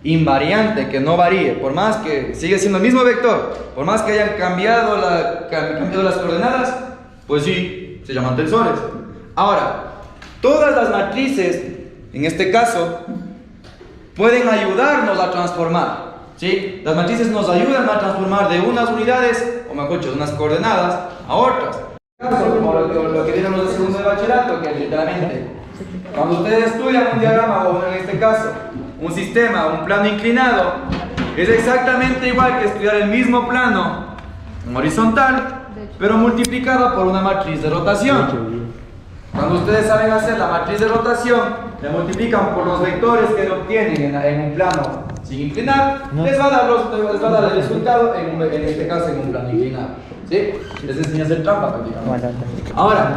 invariante, que no varíe, por más que sigue siendo el mismo vector, por más que hayan cambiado las coordenadas, pues sí, se llaman tensores. Ahora, todas las matrices, en este caso, pueden ayudarnos a transformar, ¿sí? Las matrices nos ayudan a transformar de unas unidades, o mejor dicho, de unas coordenadas a otras. Como lo que vieron los de segundo de bachillerato, que literalmente, cuando ustedes estudian un diagrama, o en este caso, un sistema, un plano inclinado, es exactamente igual que estudiar el mismo plano horizontal, pero multiplicado por una matriz de rotación. Cuando ustedes saben hacer la matriz de rotación, la multiplican por los vectores que obtienen en un plano sin inclinar, les va a dar el resultado en este caso en un plano inclinado. ¿Sí? Les enseña a hacer trampa prácticamente. Ahora,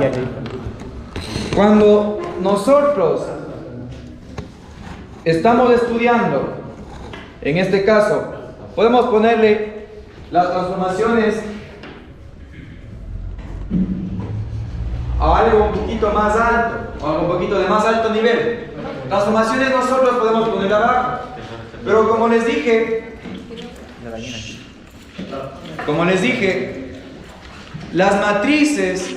cuando nosotros estamos estudiando, en este caso, podemos ponerle las transformaciones a algo un poquito más alto, o algo un poquito de más alto nivel. Transformaciones nosotros podemos poner abajo, pero como les dije, las matrices,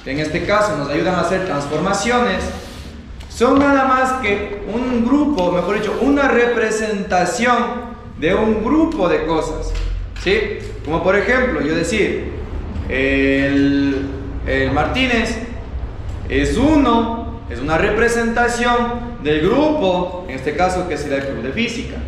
que en este caso nos ayudan a hacer transformaciones, son nada más que un grupo, mejor dicho, una representación de un grupo de cosas, ¿sí? Como por ejemplo, yo decir, el Martínez es una representación del grupo, en este caso que sería el club de física.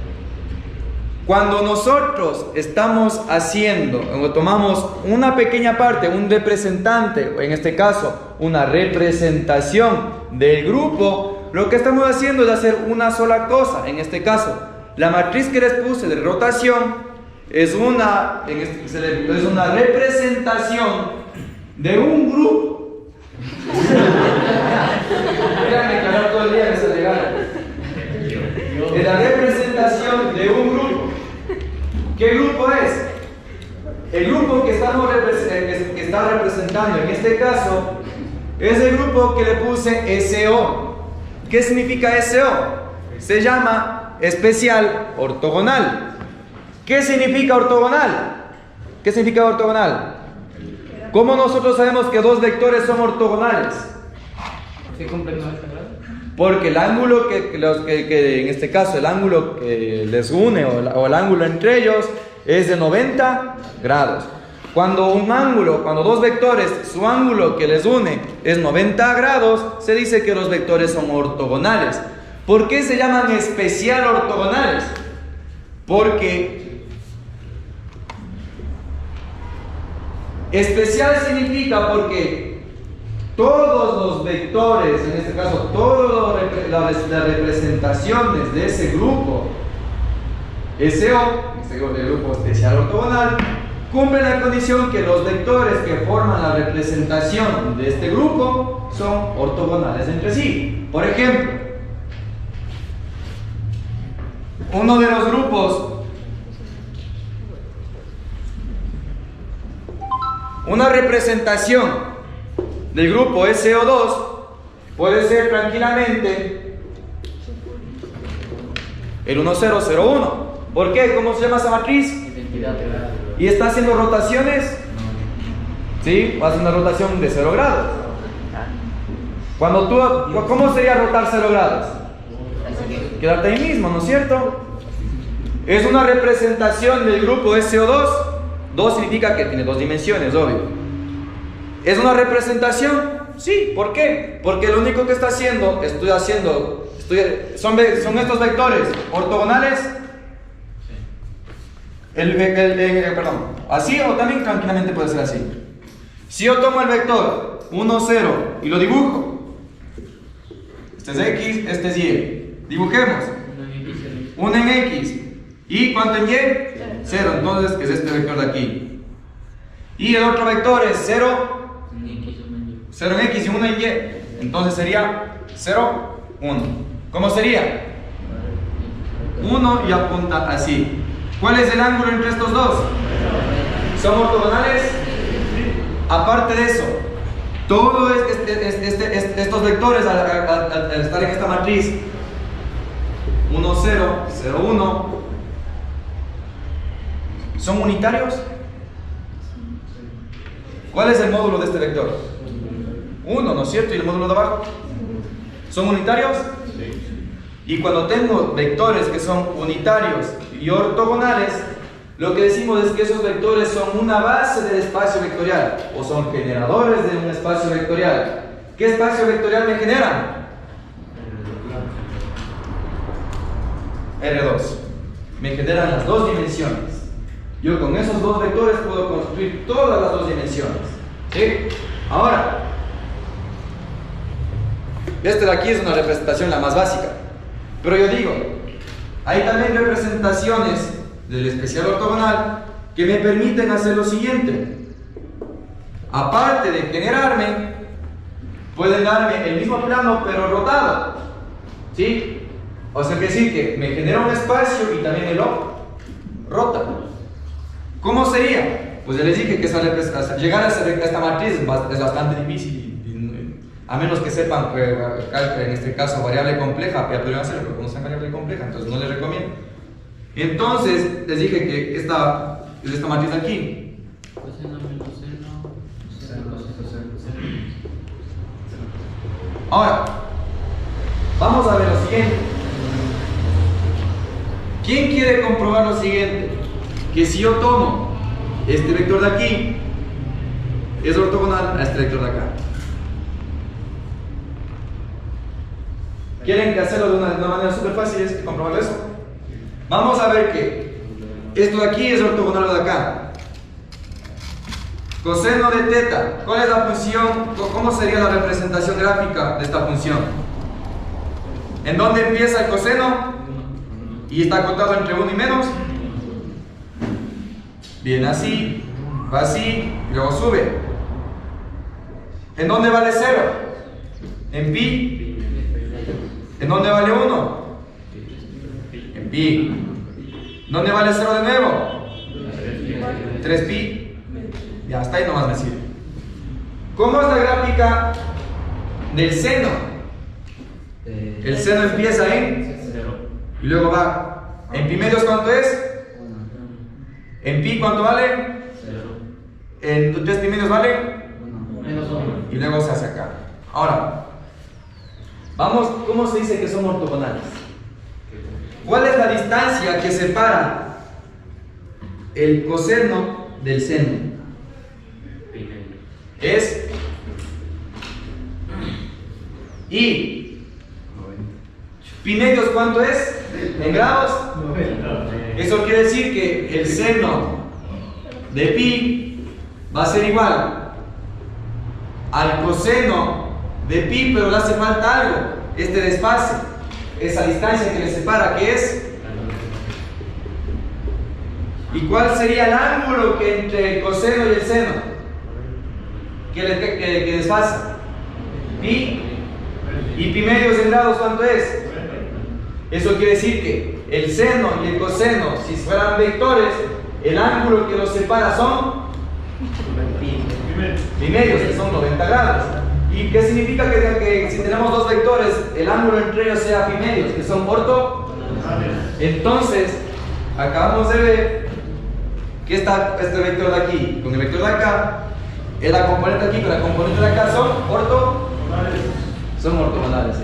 Cuando nosotros estamos haciendo, o tomamos una pequeña parte, un representante, o en este caso, una representación del grupo, lo que estamos haciendo es hacer una sola cosa. En este caso, la matriz que les puse de rotación es una representación de un grupo. Déjame aclarar todo el día que se regala. Es la representación de un grupo. ¿Qué grupo es? El grupo que está representando en este caso es el grupo que le puse SO. ¿Qué significa SO? Se llama especial ortogonal. ¿Qué significa ortogonal? ¿Qué significa ortogonal? ¿Cómo nosotros sabemos que dos vectores son ortogonales? ¿Se cumplen 90 grados? Porque el ángulo que en este caso el ángulo que les une o el ángulo entre ellos es de 90 grados. Cuando dos vectores, su ángulo que les une es 90 grados, se dice que los vectores son ortogonales. ¿Por qué se llaman especial ortogonales? Porque especial significa porque todos los vectores, en este caso, todas las representaciones de ese grupo SO, el grupo especial ortogonal, cumplen la condición que los vectores que forman la representación de este grupo son ortogonales entre sí. Por ejemplo, uno de los grupos, una representación del grupo SO2 puede ser tranquilamente el 1001. ¿Por qué? ¿Cómo se llama esa matriz? ¿Y está haciendo rotaciones? Sí, va a hacer una rotación de 0 grados. ¿Cómo sería rotar 0 grados? Quedarte ahí mismo, ¿no es cierto? Es una representación del grupo SO2. 2 significa que tiene 2 dimensiones, obvio. ¿Es una representación? Sí. ¿Por qué? Porque lo único que está haciendo, son estos vectores ortogonales. Perdón. Así o también tranquilamente puede ser así. Si yo tomo el vector 1, 0 y lo dibujo, este es X, este es Y. Dibujemos. 1 en X. ¿Y cuánto en Y? 0. Entonces, ¿qué es este vector de aquí? Y el otro vector es 0. 0 en X y 1 en Y. Entonces sería 0, 1. ¿Cómo sería? 1 y apunta así. ¿Cuál es el ángulo entre estos dos? ¿Son ortogonales? Aparte de eso, todos estos vectores al estar en esta matriz 1, 0, 0, 1, ¿son unitarios? ¿Cuál es el módulo de este vector? 1, ¿no es cierto? ¿Y el módulo de abajo? ¿Son unitarios? Y cuando tengo vectores que son unitarios y ortogonales, lo que decimos es que esos vectores son una base del espacio vectorial o son generadores de un espacio vectorial. ¿Qué espacio vectorial me generan? R2. Me generan las dos dimensiones. Yo con esos dos vectores puedo construir todas las dos dimensiones. ¿Sí? Ahora, este de aquí es una representación la más básica. Pero yo digo, hay también representaciones del especial ortogonal que me permiten hacer lo siguiente. Aparte de generarme, pueden darme el mismo plano pero rotado. ¿Sí? O sea, quiere decir que me genera un espacio y también me lo rota. ¿Cómo sería? Pues ya les dije que llegar a esta matriz es bastante difícil. A menos que sepan, en este caso, variable compleja, ya podrían hacerlo, pero como sea variable compleja, entonces no les recomiendo. Entonces, les dije que esta es esta matriz de aquí. Coseno menos seno. Ahora, vamos a ver lo siguiente. ¿Quién quiere comprobar lo siguiente? Que si yo tomo este vector de aquí, es ortogonal a este vector de acá. ¿Quieren hacerlo de una manera súper fácil? ¿Es comprobar eso? Vamos a ver que esto de aquí es ortogonal a lo de acá. Coseno de teta. ¿Cuál es la función? ¿Cómo sería la representación gráfica de esta función? ¿En dónde empieza el coseno? Y está acotado entre 1 y menos. Viene así, va así, y luego sube. ¿En dónde vale 0? En pi. ¿En dónde vale 1? En pi. ¿Dónde vale 0 de nuevo? 3pi. Ya, hasta ahí nomás me sirve. ¿Cómo es la gráfica del seno? El seno empieza en 0. y luego va. ¿En pi medios cuánto es? ¿En pi cuánto vale? 0. ¿En 3 pi medios vale? Menos 1. Y luego se hace acá. Ahora, vamos, ¿cómo se dice que son ortogonales? ¿Cuál es la distancia que separa el coseno del seno? Es y pi medios ¿cuánto es? ¿En grados? Eso quiere decir que el seno de pi va a ser igual al coseno de pi, pero le hace falta algo, este desfase, esa distancia que le separa, que es. ¿Y cuál sería el ángulo que entre el coseno y el seno que desfasa? Pi. ¿Y pi medios en grados cuánto es? Eso quiere decir que el seno y el coseno, si fueran vectores, el ángulo que los separa son pi medios, que son 90 grados. ¿Y qué significa que si tenemos dos vectores, el ángulo entre ellos sea pi medios, que son ortogonales? Entonces, acabamos de ver que está este vector de aquí con el vector de acá, es la componente de aquí con la componente de acá son ortogonales.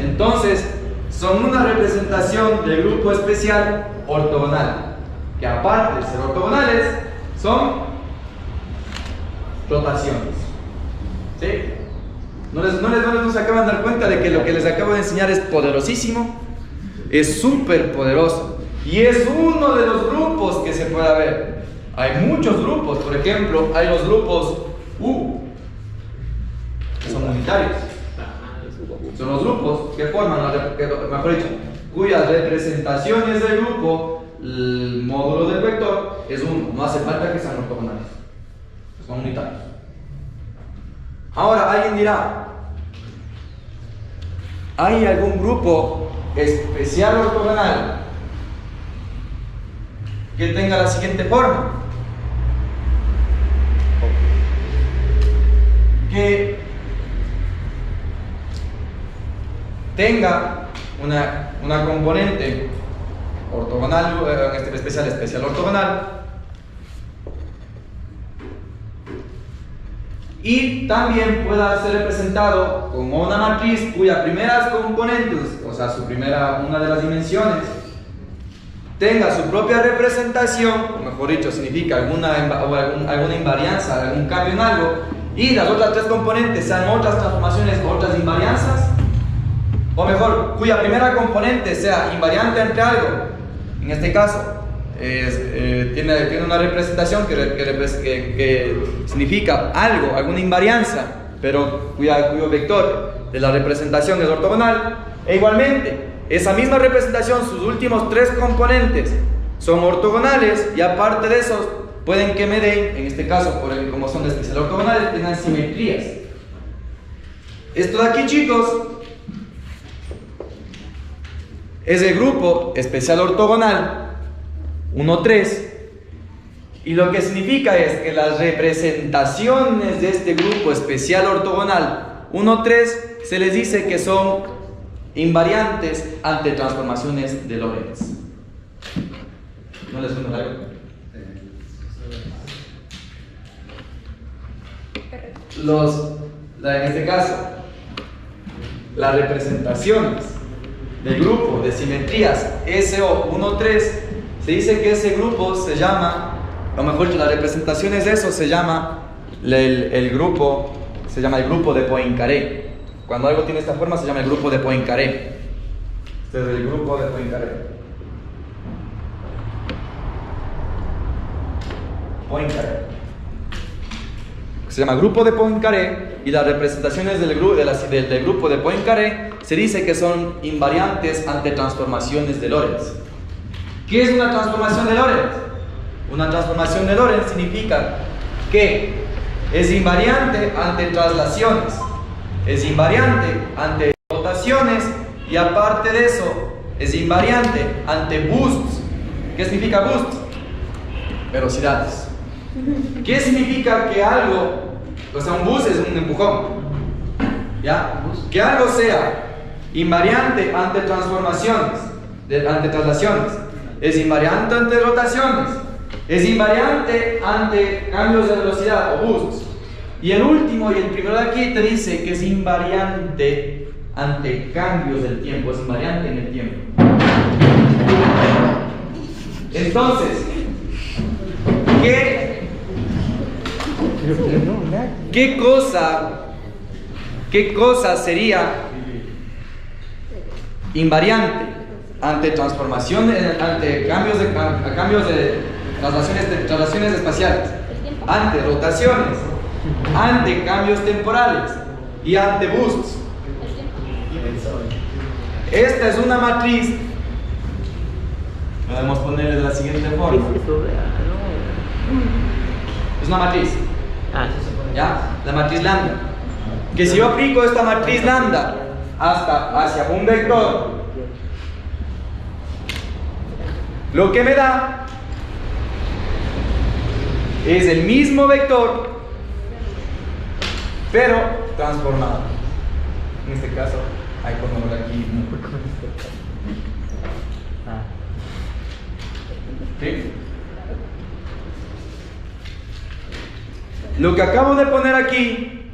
Entonces, son una representación del grupo especial ortogonal, que aparte de ser ortogonales, son rotaciones. ¿Sí? ¿No se acaban de dar cuenta de que lo que les acabo de enseñar es poderosísimo? Es súper poderoso. Y es uno de los grupos que se puede ver. Hay muchos grupos, por ejemplo, hay los grupos U, que son unitarios. Son los grupos que forman, mejor dicho, cuyas representaciones del grupo, el módulo del vector, es uno. No hace falta que sean ortogonales. Son unitarios. Ahora, alguien dirá, ¿hay algún grupo especial ortogonal que tenga la siguiente forma. Que tenga una componente ortogonal, especial ortogonal, y también pueda ser representado como una matriz cuya primeras componentes, o sea, una de las dimensiones, tenga su propia representación, o mejor dicho, significa alguna invarianza, algún cambio en algo, y las otras tres componentes sean otras transformaciones, otras invarianzas, o mejor, cuya primera componente sea invariante entre algo. En este caso, tiene una representación que significa algo, alguna invarianza, pero cuyo vector de la representación es ortogonal, e igualmente, esa misma representación, sus últimos tres componentes son ortogonales, y aparte de eso, pueden que me den, en este caso, como son especial ortogonales, tengan simetrías. Esto de aquí, chicos, es el grupo especial ortogonal 1, 3, y lo que significa es que las representaciones de este grupo especial ortogonal 1, 3 se les dice que son invariantes ante transformaciones de Lorentz. ¿No les suena algo? En este caso, las representaciones del grupo de simetrías SO1,3, se dice que ese grupo se llama, o mejor dicho, las representaciones de eso se llama el grupo de Poincaré. Cuando algo tiene esta forma se llama el grupo de Poincaré. Este es el grupo de Poincaré. Poincaré. Se llama grupo de Poincaré, y las representaciones del grupo de Poincaré se dice que son invariantes ante transformaciones de Lorentz. ¿Qué es una transformación de Lorentz? Una transformación de Lorentz significa que es invariante ante traslaciones, es invariante ante rotaciones, y aparte de eso es invariante ante boosts. ¿Qué significa boost? Velocidades. ¿Qué significa que algo, o sea, un boost es un empujón, ¿ya? Que algo sea invariante ante transformaciones, ante traslaciones, es invariante ante rotaciones, es invariante ante cambios de velocidad o boosts, y el último y el primero de aquí te dice que es invariante ante cambios del tiempo, es invariante en el tiempo. Entonces, ¿qué cosa sería invariante ante transformaciones, ante cambios de traslaciones espaciales, ante rotaciones, ante cambios temporales y ante boosts? Esta es una matriz. Podemos ponerle de la siguiente forma. Es una matriz. ¿Ya? La matriz lambda. Que si yo aplico esta matriz lambda hacia un vector, lo que me da es el mismo vector, pero transformado. En este caso, hay como aquí. ¿Sí? Lo que acabo de poner aquí,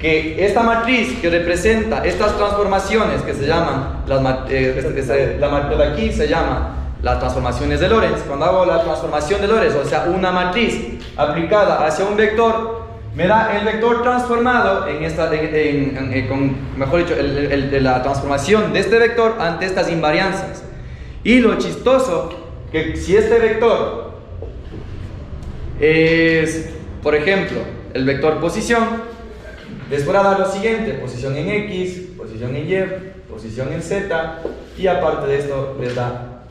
que esta matriz que representa estas transformaciones que se llaman, la de aquí se llama las transformaciones de Lorentz. Cuando hago la transformación de Lorentz, o sea, una matriz aplicada hacia un vector, me da el vector transformado mejor dicho, la transformación de este vector ante estas invarianzas. Y lo chistoso, que si este vector es, por ejemplo, el vector posición, les voy a dar lo siguiente: posición en X, posición en Y, posición en Z, y aparte de esto les da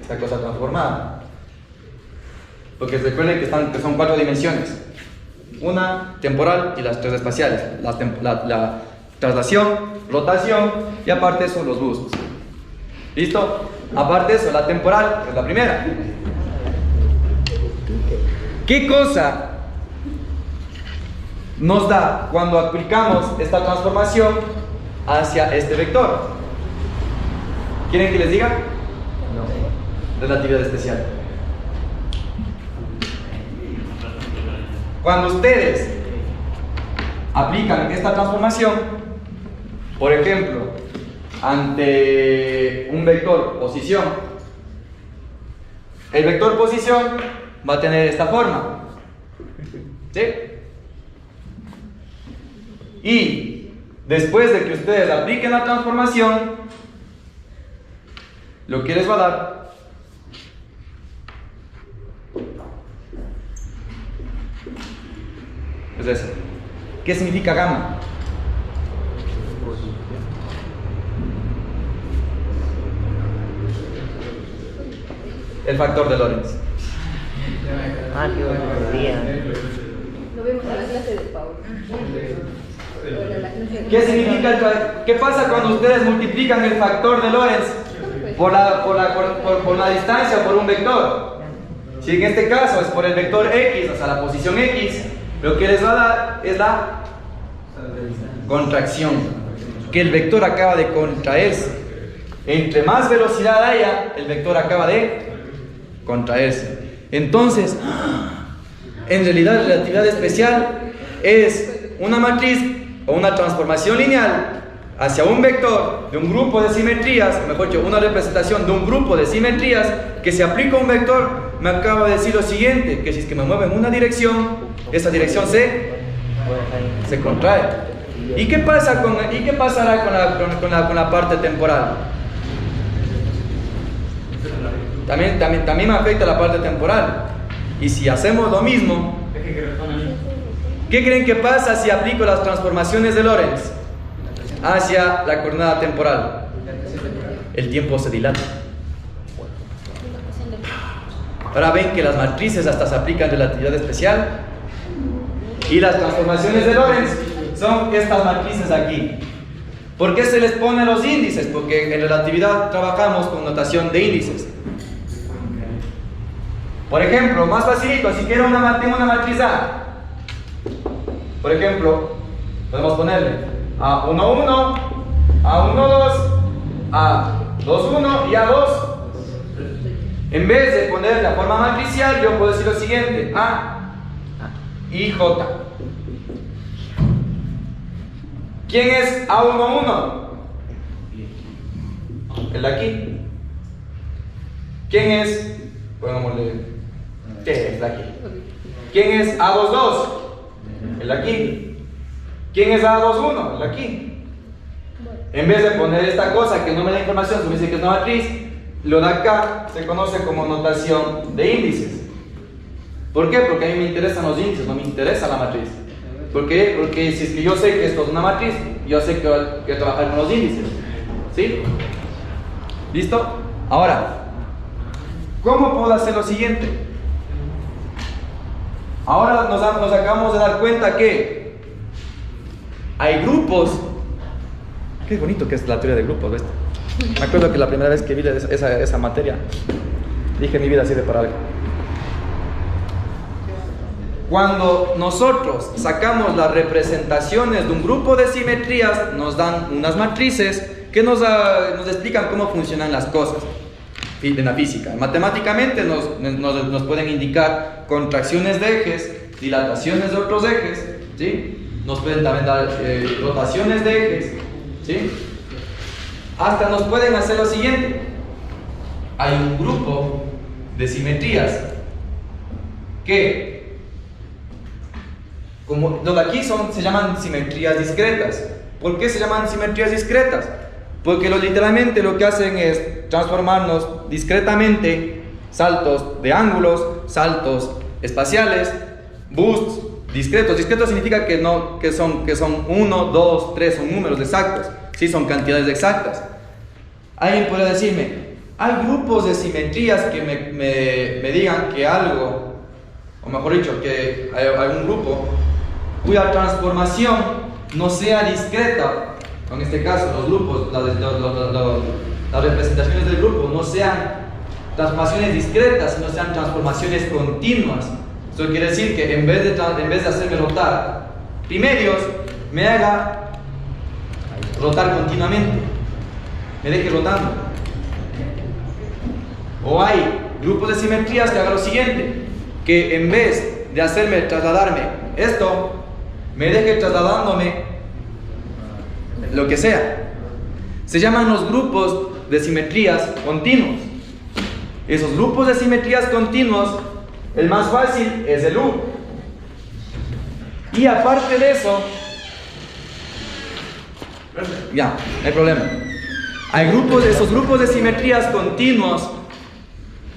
esta cosa transformada. Porque recuerden que son 4 dimensiones, una temporal y las 3 espaciales. La traslación, rotación y aparte eso los bustos. ¿Listo? Aparte eso, la temporal, que es la primera. ¿Qué cosa nos da cuando aplicamos esta transformación hacia este vector? ¿Quieren que les diga? No. Relatividad especial. Cuando ustedes aplican esta transformación, por ejemplo, ante un vector posición, el vector posición va a tener esta forma, ¿sí? Y después de que ustedes apliquen la transformación, lo que les va a dar es eso. ¿Qué significa gamma? El factor de Lorentz. Ah, qué buena. Lo vimos en la clase de Paul. ¿Qué significa? ¿Qué pasa cuando ustedes multiplican el factor de Lorentz por la distancia o por un vector? Si en este caso es por el vector X, o sea la posición X, lo que les va a dar es la contracción, que el vector acaba de contraerse. Entre más velocidad haya, el vector acaba de contraerse. Entonces, en realidad la relatividad especial es una matriz o una transformación lineal hacia un vector de un grupo de simetrías, o mejor dicho, una representación de un grupo de simetrías que se aplica a un vector. Me acaba de decir lo siguiente, que si es que me muevo en una dirección, esa dirección se contrae. ¿Y qué pasará con la parte temporal? También me afecta la parte temporal. Y si hacemos lo mismo, ¿qué creen que pasa si aplico las transformaciones de Lorentz hacia la coordenada temporal? El tiempo se dilata. Ahora ven que las matrices hasta se aplican relatividad especial y las transformaciones de Lorentz son estas matrices aquí. ¿Por qué se les pone los índices? Porque en relatividad trabajamos con notación de índices. Por ejemplo, más facilito, si quiero tengo una matriz A. Por ejemplo, podemos ponerle A11, A12, A21 y A2. En vez de poner la forma matricial, yo puedo decir lo siguiente: A y J. ¿Quién es A11? El de aquí. ¿Quién es? Pongámosle. ¿Qué es de aquí? ¿Quién es A22? El de aquí. ¿Quién es A21? El de aquí. En vez de poner esta cosa que no me da información, se me dice que es una matriz, lo de acá se conoce como notación de índices. ¿Por qué? Porque a mí me interesan los índices, no me interesa la matriz. ¿Por qué? Porque si es que yo sé que esto es una matriz, yo sé que voy a trabajar con los índices. ¿Sí? ¿Listo? Ahora, ¿cómo puedo hacer lo siguiente? Ahora nos acabamos de dar cuenta que hay grupos. Qué bonito que es la teoría de grupos, ¿ves? Me acuerdo que la primera vez que vi esa materia, dije mi vida sirve para algo. Cuando nosotros sacamos las representaciones de un grupo de simetrías, nos dan unas matrices que nos explican cómo funcionan las cosas en la física. Matemáticamente nos pueden indicar contracciones de ejes, dilataciones de otros ejes, ¿sí? Nos pueden también dar rotaciones de ejes, ¿sí? Hasta nos pueden hacer lo siguiente: hay un grupo de simetrías que, como lo de aquí se llaman simetrías discretas. ¿Por qué se llaman simetrías discretas? Porque literalmente lo que hacen es transformarnos discretamente saltos de ángulos, saltos espaciales, busts discretos. Discretos significa que son 1, 2, 3, son números exactos. Sí, son cantidades exactas. Alguien podría decirme: hay grupos de simetrías que me digan que algo, o mejor dicho, que hay un grupo cuya transformación no sea discreta, en este caso los grupos, las representaciones del grupo no sean transformaciones discretas, sino sean transformaciones continuas. Eso quiere decir que en vez de hacerme rotar primerios, me haga rotar continuamente, me deje rotando. O hay grupos de simetrías que hagan lo siguiente, que en vez de hacerme trasladarme esto, me deje trasladándome lo que sea. Se llaman los grupos de simetrías continuos. Esos grupos de simetrías continuos, el más fácil es el U. Y aparte de eso, ya, no hay problema. Esos grupos de simetrías continuos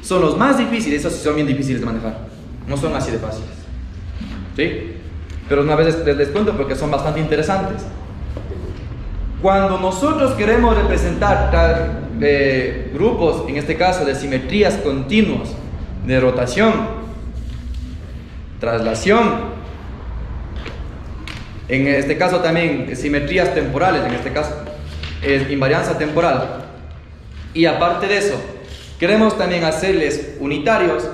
son los más difíciles. Esos sí son bien difíciles de manejar. No son así de fáciles. ¿Sí? Pero una vez les cuento porque son bastante interesantes. Cuando nosotros queremos representar grupos, en este caso de simetrías continuos, de rotación, traslación, en este caso también simetrías temporales, en este caso es invarianza temporal, y aparte de eso queremos también hacerles unitarios,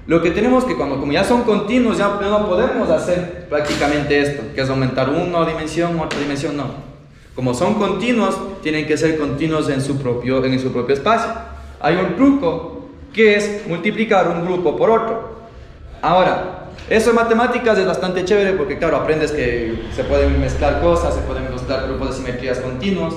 lo que tenemos que, como ya son continuos, ya no podemos hacer prácticamente esto, que es aumentar una dimensión, otra dimensión, no. Como son continuos, tienen que ser continuos en su propio espacio. Hay un truco que es multiplicar un grupo por otro. Ahora, eso en matemáticas es bastante chévere porque, claro, aprendes que se pueden mezclar cosas, se pueden mezclar grupos de simetrías continuos.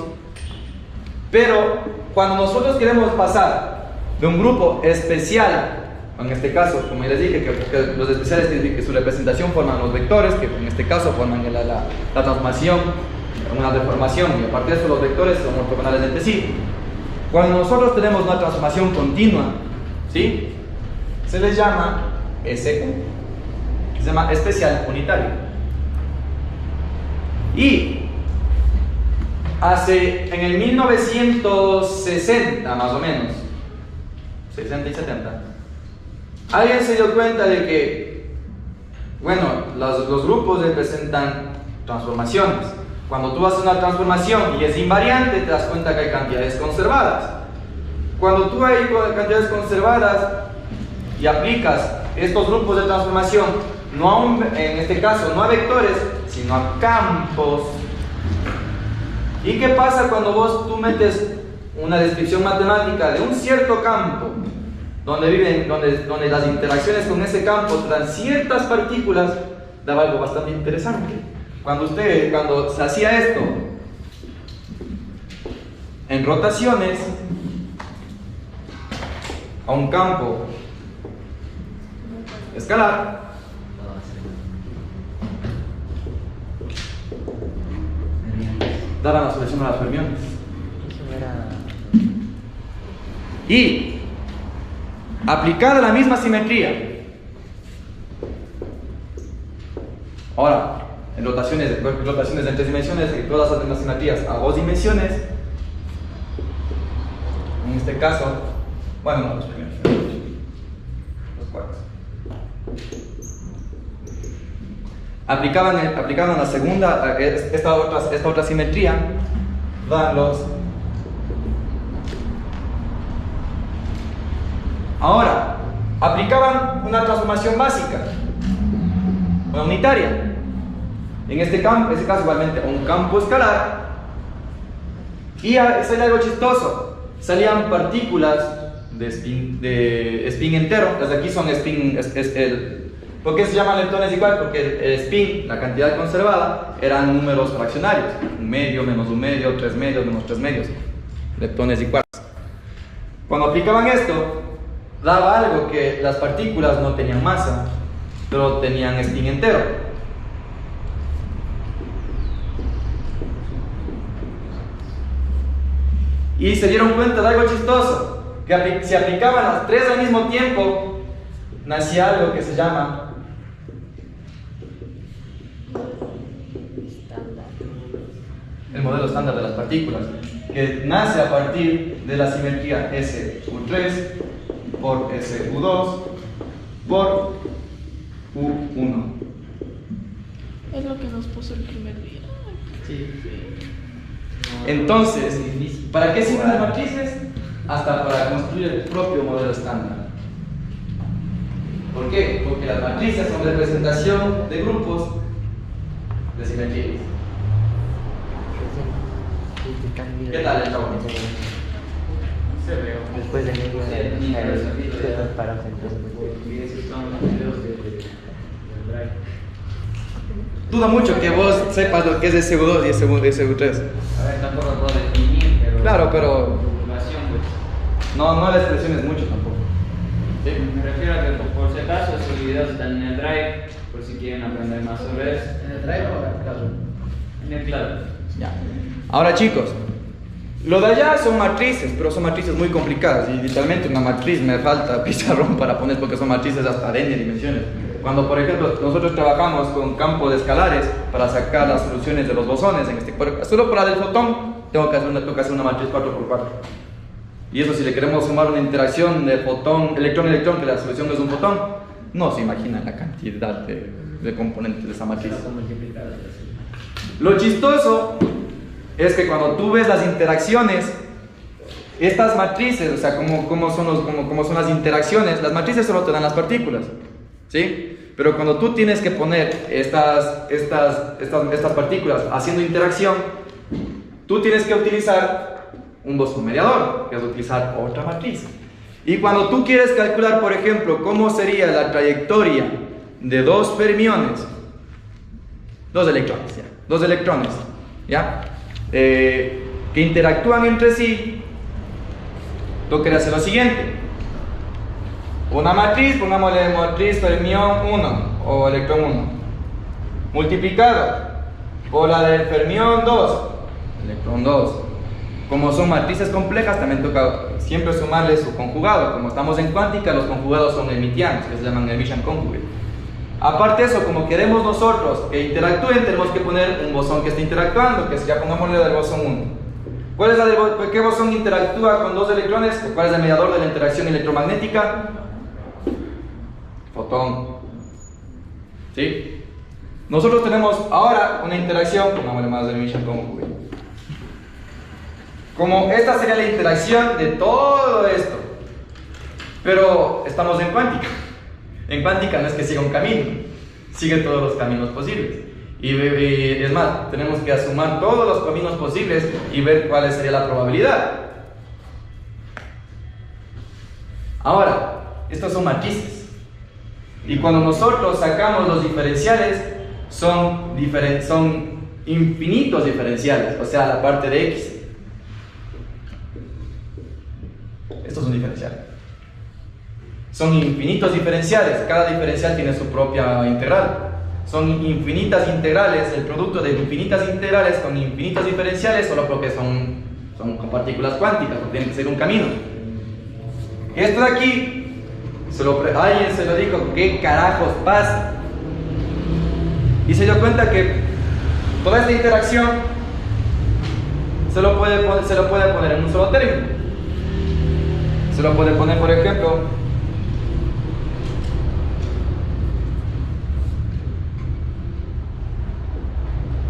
Pero cuando nosotros queremos pasar de un grupo especial, en este caso, como ya les dije, que los especiales que su representación forman los vectores, que en este caso forman la transformación, una deformación, y aparte de eso los vectores son ortogonales entre sí. Cuando nosotros tenemos una transformación continua, ¿sí?, se les llama SU, se llama especial unitario. Y en el 1960 más o menos, 60 y 70, alguien se dio cuenta de que, bueno, los grupos representan transformaciones. Cuando tú haces una transformación y es invariante, te das cuenta que hay cantidades conservadas. Cuando tú hay cantidades conservadas y aplicas estos grupos de transformación, en este caso no a vectores, sino a campos. ¿Y qué pasa cuando tú metes una descripción matemática de un cierto campo, donde las interacciones con ese campo dan ciertas partículas? Daba algo bastante interesante. Cuando se hacía esto en rotaciones a un campo escalar, daban la solución a las fermiones. Y aplicada la misma simetría, ahora en rotaciones de 3 dimensiones, y todas las simetrías a 2 dimensiones, en este caso, bueno, no los primeros, los cuartos. Aplicaban la segunda, esta otra simetría, ahora, aplicaban una transformación básica, una unitaria. En este caso igualmente un campo escalar, y salía algo chistoso, salían partículas de spin entero. Las de aquí son spin, ¿por qué se llaman leptones igual? Porque el spin, la cantidad conservada, eran números fraccionarios, 1 medio, menos 1 medio, 3 medios, menos 3 medios, leptones y quarks. Cuando aplicaban esto, daba algo que las partículas no tenían masa, pero tenían spin entero. Y se dieron cuenta de algo chistoso, que si aplicaban las 3 al mismo tiempo, nacía algo que se llama el modelo estándar de las partículas, que nace a partir de la simetría SU3 por SU2 por U1. Es lo que nos puso el primer día. Sí. Entonces, ¿para qué sirven las matrices? Hasta para construir el propio modelo estándar. ¿Por qué? Porque las matrices son representación de grupos de simetrías. ¿Qué tal el cabo? Después de medio parados Dudo mucho que vos sepas lo que es SU2 y SU3. A ver, tampoco puedo definir, pero. Claro, pero. Población, pues. No la expresión es mucho tampoco. ¿Sí? Me refiero a que por si acaso esos videos están en el Drive, por si quieren aprender más sobre eso. ¿En el drive o en el classroom? En el claro. Ya. Ahora chicos, lo de allá son matrices, pero son matrices muy complicadas y literalmente una matriz me falta pizarrón para poner porque son matrices hasta de n dimensiones. Cuando por ejemplo nosotros trabajamos con campos de escalares para sacar las soluciones de los bosones, solo para la del fotón tengo que hacer una matriz 4x4. Y eso si le queremos sumar una interacción de fotón, electrón-electrón, que la solución es un fotón, no se imaginan la cantidad de componentes de esa matriz. Lo chistoso es que cuando tú ves las interacciones, estas matrices, o sea, cómo son las interacciones, las matrices solo te dan las partículas, ¿sí? Pero cuando tú tienes que poner estas partículas haciendo interacción, tú tienes que utilizar un bosón mediador, que es utilizar otra matriz. Y cuando tú quieres calcular, por ejemplo, cómo sería la trayectoria de dos fermiones, dos electrones, ¿ya? Que interactúan entre sí, tú quieres hacer lo siguiente: una matriz, pongámosle matriz fermión 1 o electrón 1, multiplicado por la del fermión 2, electrón 2. Como son matrices complejas, también toca siempre sumarle su conjugado. Como estamos en cuántica, los conjugados son hermitianos, que se llaman Hermitian conjugate. Aparte de eso, como queremos nosotros que interactúen, tenemos que poner un bosón que esté interactuando, que ya pongámosle del bosón 1. ¿Cuál es qué bosón interactúa con dos electrones? ¿Cuál es el mediador de la interacción electromagnética? Fotón. ¿Sí? Nosotros tenemos ahora una interacción, pongámosle más del Hermitian conjugate. Como esta sería la interacción de todo esto. Pero estamos en cuántica. En cuántica no es que siga un camino, sigue todos los caminos posibles. Y es más, tenemos que sumar todos los caminos posibles y ver cuál sería la probabilidad. Ahora, estas son matrices. Y cuando nosotros sacamos los diferenciales, son infinitos diferenciales, o sea, la parte de x. Estos son diferenciales. Son infinitos diferenciales, cada diferencial tiene su propia integral. Son infinitas integrales, el producto de infinitas integrales con infinitos diferenciales, solo porque son con partículas cuánticas, porque tiene que ser un camino. Esto de aquí, alguien se lo dijo, ¿qué carajos pasa? Y se dio cuenta que toda esta interacción se lo puede poner en un solo término. Se lo puede poner, por ejemplo,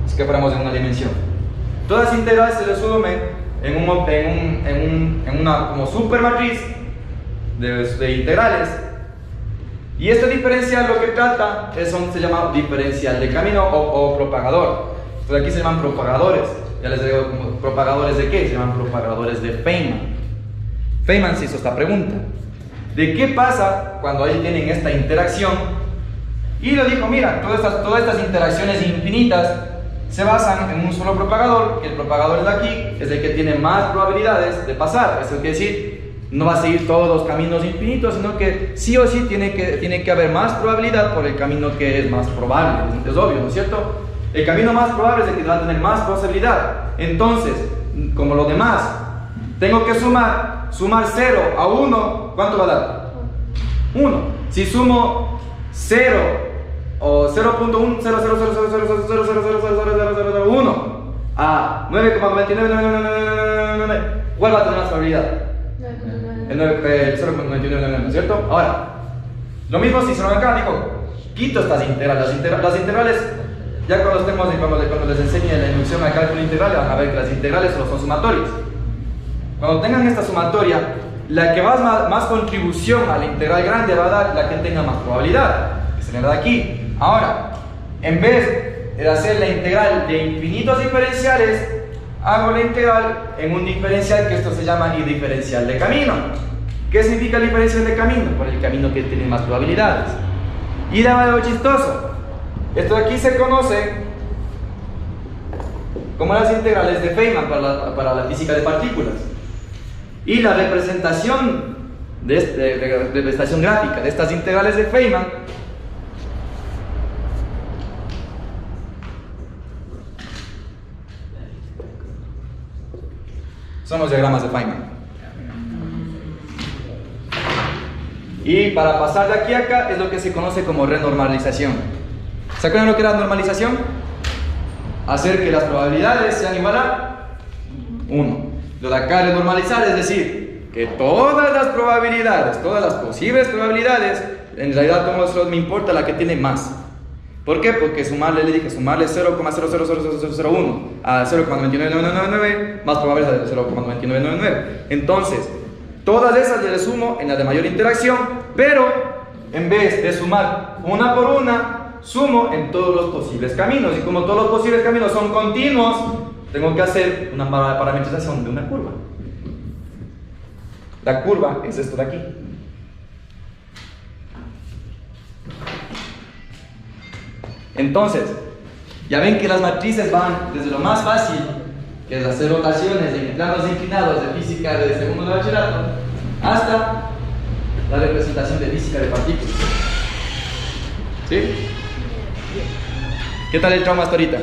es que fuéramos en una dimensión. Todas las integrales se resumen en una como supermatriz de integrales. Y este diferencial lo que trata se llama diferencial de camino o propagador. Entonces aquí se llaman propagadores. Ya les digo, ¿propagadores de qué? Se llaman propagadores de Feynman. Feynman se hizo esta pregunta: ¿de qué pasa cuando ahí tienen esta interacción? Y lo dijo: mira, todas estas interacciones infinitas se basan en un solo propagador, que el propagador de aquí es el que tiene más probabilidades de pasar. Eso quiere decir, no va a seguir todos los caminos infinitos, sino que sí o sí tiene que haber más probabilidad por el camino que es más probable. Es obvio, ¿no es cierto? El camino más probable es el que va a tener más posibilidad. Entonces, como lo demás, tengo que sumar 0 a 1, ¿cuánto va a dar? 1. Si sumo 0 o 0.1, 0.0000000000001 a 9,9999, ¿cuál va a tener más probabilidad? El 0,9999, ¿cierto? Ahora, lo mismo si se lo acá, dijo, quito estas integrales. Las integrales Ya cuando les enseñe la inducción al cálculo integral, van a ver que las integrales solo son sumatorias. Cuando tengan esta sumatoria, la que más contribución a la integral grande va a dar la que tenga más probabilidad, que se le da aquí. Ahora, en vez de hacer la integral de infinitos diferenciales, hago la integral en un diferencial que esto se llama diferencial de camino. ¿Qué significa el diferencial de camino? Por el camino que tiene más probabilidades. Y de algo chistoso, esto de aquí se conoce como las integrales de Feynman para la física de partículas. Y la representación de representación gráfica de estas integrales de Feynman son los diagramas de Feynman. Y para pasar de aquí a acá es lo que se conoce como renormalización. ¿Se acuerdan lo que era normalización? Hacer que las probabilidades sean igual a 1. Lo de acá renormalizar es decir que todas las probabilidades, todas las posibles probabilidades, en realidad solo me importa la que tiene más. ¿Por qué? Porque sumarle 0,000001 a 0,99999 más probable es de 0,99999. Entonces, todas esas le sumo en la de mayor interacción, pero en vez de sumar una por una, sumo en todos los posibles caminos. Y como todos los posibles caminos son continuos, tengo que hacer una parametrización de una curva. La curva es esto de aquí. Entonces, ya ven que las matrices van desde lo más fácil, que es hacer rotaciones en planos inclinados de física de segundo de bachillerato, hasta la representación de física de partículas. ¿Sí? ¿Qué tal el trauma hasta ahorita?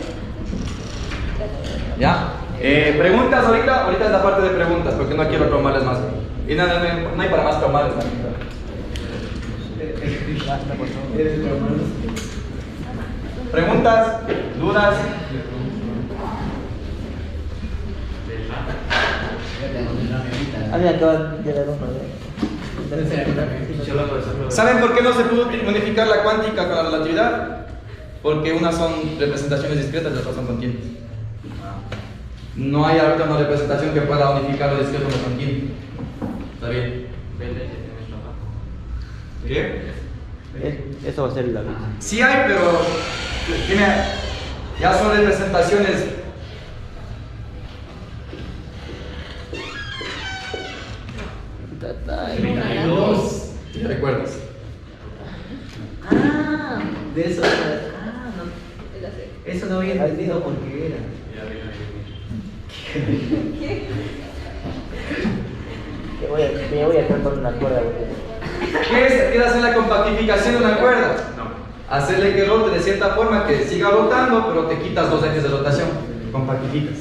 ¿Ya? ¿Preguntas ahorita? Ahorita es la parte de preguntas, porque no quiero traumarles más. Y no hay para más traumarles. ¿Preguntas? ¿Dudas? A mí me acaban de dar uno. ¿Saben por qué no se pudo unificar la cuántica con la relatividad? Porque unas son representaciones discretas y otras son continuas. No hay ahorita una representación que pueda unificar lo discreto con lo continuo. ¿Está bien? ¿Qué? Eso va a ser la vida. Sí hay, pero ya son representaciones. ¿Te recuerdas? Ah, de eso. Ah, no. Eso no había entendido por qué era. Me voy a tratar una cuerda. ¿Qué es hacer la compactificación de una cuerda? Hacerle que rote de cierta forma que siga rotando, pero te quitas 2 ejes de rotación. Compactificas.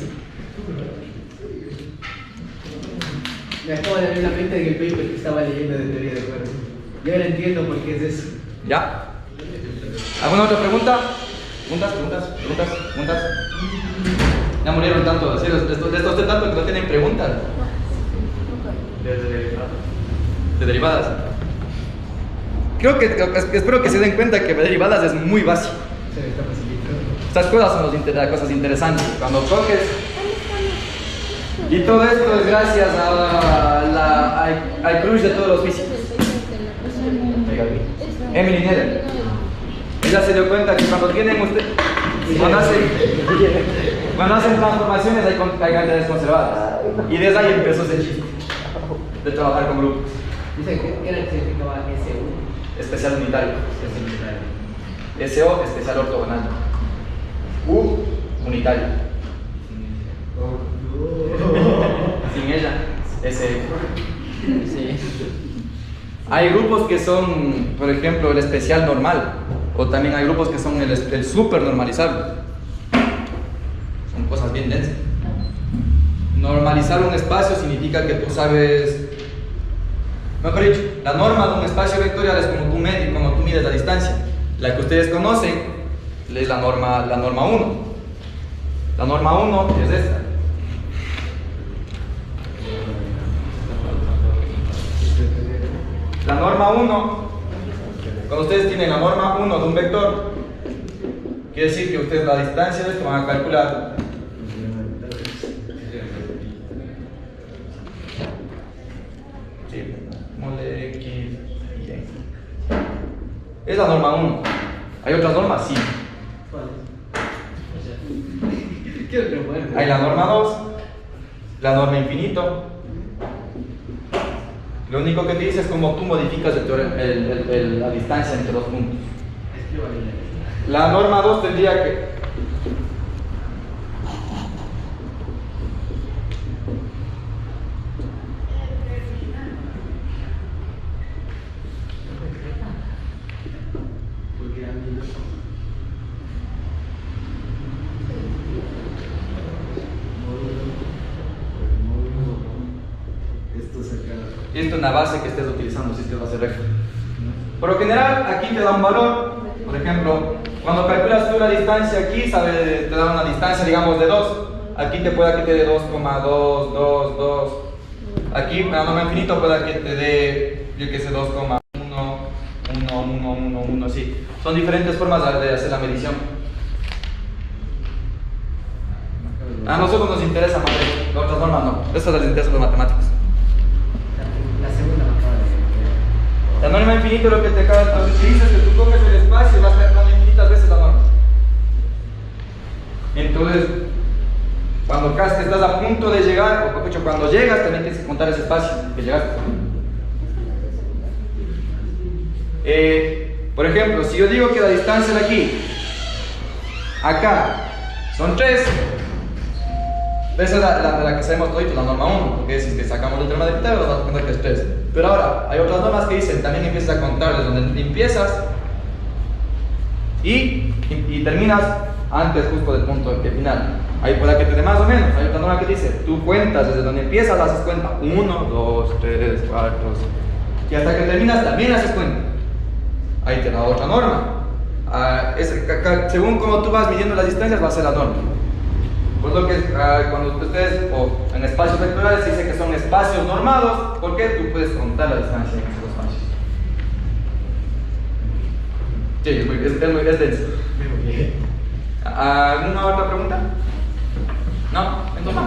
Me acabo de abrir la mente en el paper que estaba leyendo de teoría de cuerdas. Yo ahora entiendo por qué es eso. ¿Ya? ¿Alguna otra pregunta? ¿Preguntas? Ya murieron tanto, así, estos tanto que no tienen preguntas. De derivadas. Espero que se den cuenta que derivadas es muy básico. Estas cosas son las cosas interesantes. Cuando coges. Y todo esto es gracias al crush de todos los físicos. Emily Needham. Ella se dio cuenta que cuando tienen ustedes. Cuando hacen transformaciones hay cantidades conservadas. Y desde ahí empezó ese chiste de trabajar con grupos. Dice que era el que significaba SU. Especial unitario. SO, especial ortogonal. U, unitario. Sin ella, ese. Sí. Hay grupos que son, por ejemplo, el especial normal, o también hay grupos que son el super normalizable. Son cosas bien densas. Normalizar un espacio significa que tú sabes, mejor dicho, la norma de un espacio vectorial es como tú mides la distancia. La que ustedes conocen es la norma 1. La norma 1 es esta. La norma 1, cuando ustedes tienen la norma 1 de un vector, Quiere decir que ustedes la distancia de esto van a calcular. Sí, mole X y Y. Es la norma 1. ¿Hay otras normas? Sí. Quiero que lo puedan. Hay la norma 2, la norma infinito. Lo único que te dice es cómo tú modificas la distancia entre los puntos. La norma 2 tendría que... Esto es una base que estés utilizando, si es que va a ser recto. Por lo general, aquí te da un valor. Por ejemplo, cuando calculas tú la distancia aquí, te da una distancia, digamos, de 2. Aquí te puede que te dé 2,222. Aquí, en la norma infinito, puede que te dé, yo que sé, 2,1, 1, sí. Son diferentes formas de hacer la medición. A nosotros nos interesa más, la otra norma no. Eso les interesa a los matemáticos. La segunda me acaba de... La norma infinita lo que te dice es que tú coges el espacio y vas calculando infinitas veces la norma. Entonces, cuando casi estás a punto de llegar, o mejor, cuando llegas también tienes que contar ese espacio que llegaste. Por ejemplo, si yo digo que la distancia de aquí acá son 3, esa es la que sabemos todito, la norma 1, porque si que sacamos el teorema de Pitágoras vas a contar que es 3. Pero ahora, hay otras normas que dicen, también empiezas a contar desde donde empiezas y terminas antes justo del punto final. Ahí puede que te dé más o menos. Hay otra norma que dice, tú cuentas desde donde empiezas, haces cuenta 1, 2, 3, 4, 5 y hasta que terminas también haces cuenta. Ahí te da otra norma. Según como tú vas midiendo las distancias va a ser la norma. Por lo que cuando ustedes, o en espacios vectoriales, se dice que son espacios normados, porque tú puedes contar la distancia en esos espacios. Sí, es denso. ¿Alguna otra pregunta? ¿No? Entonces,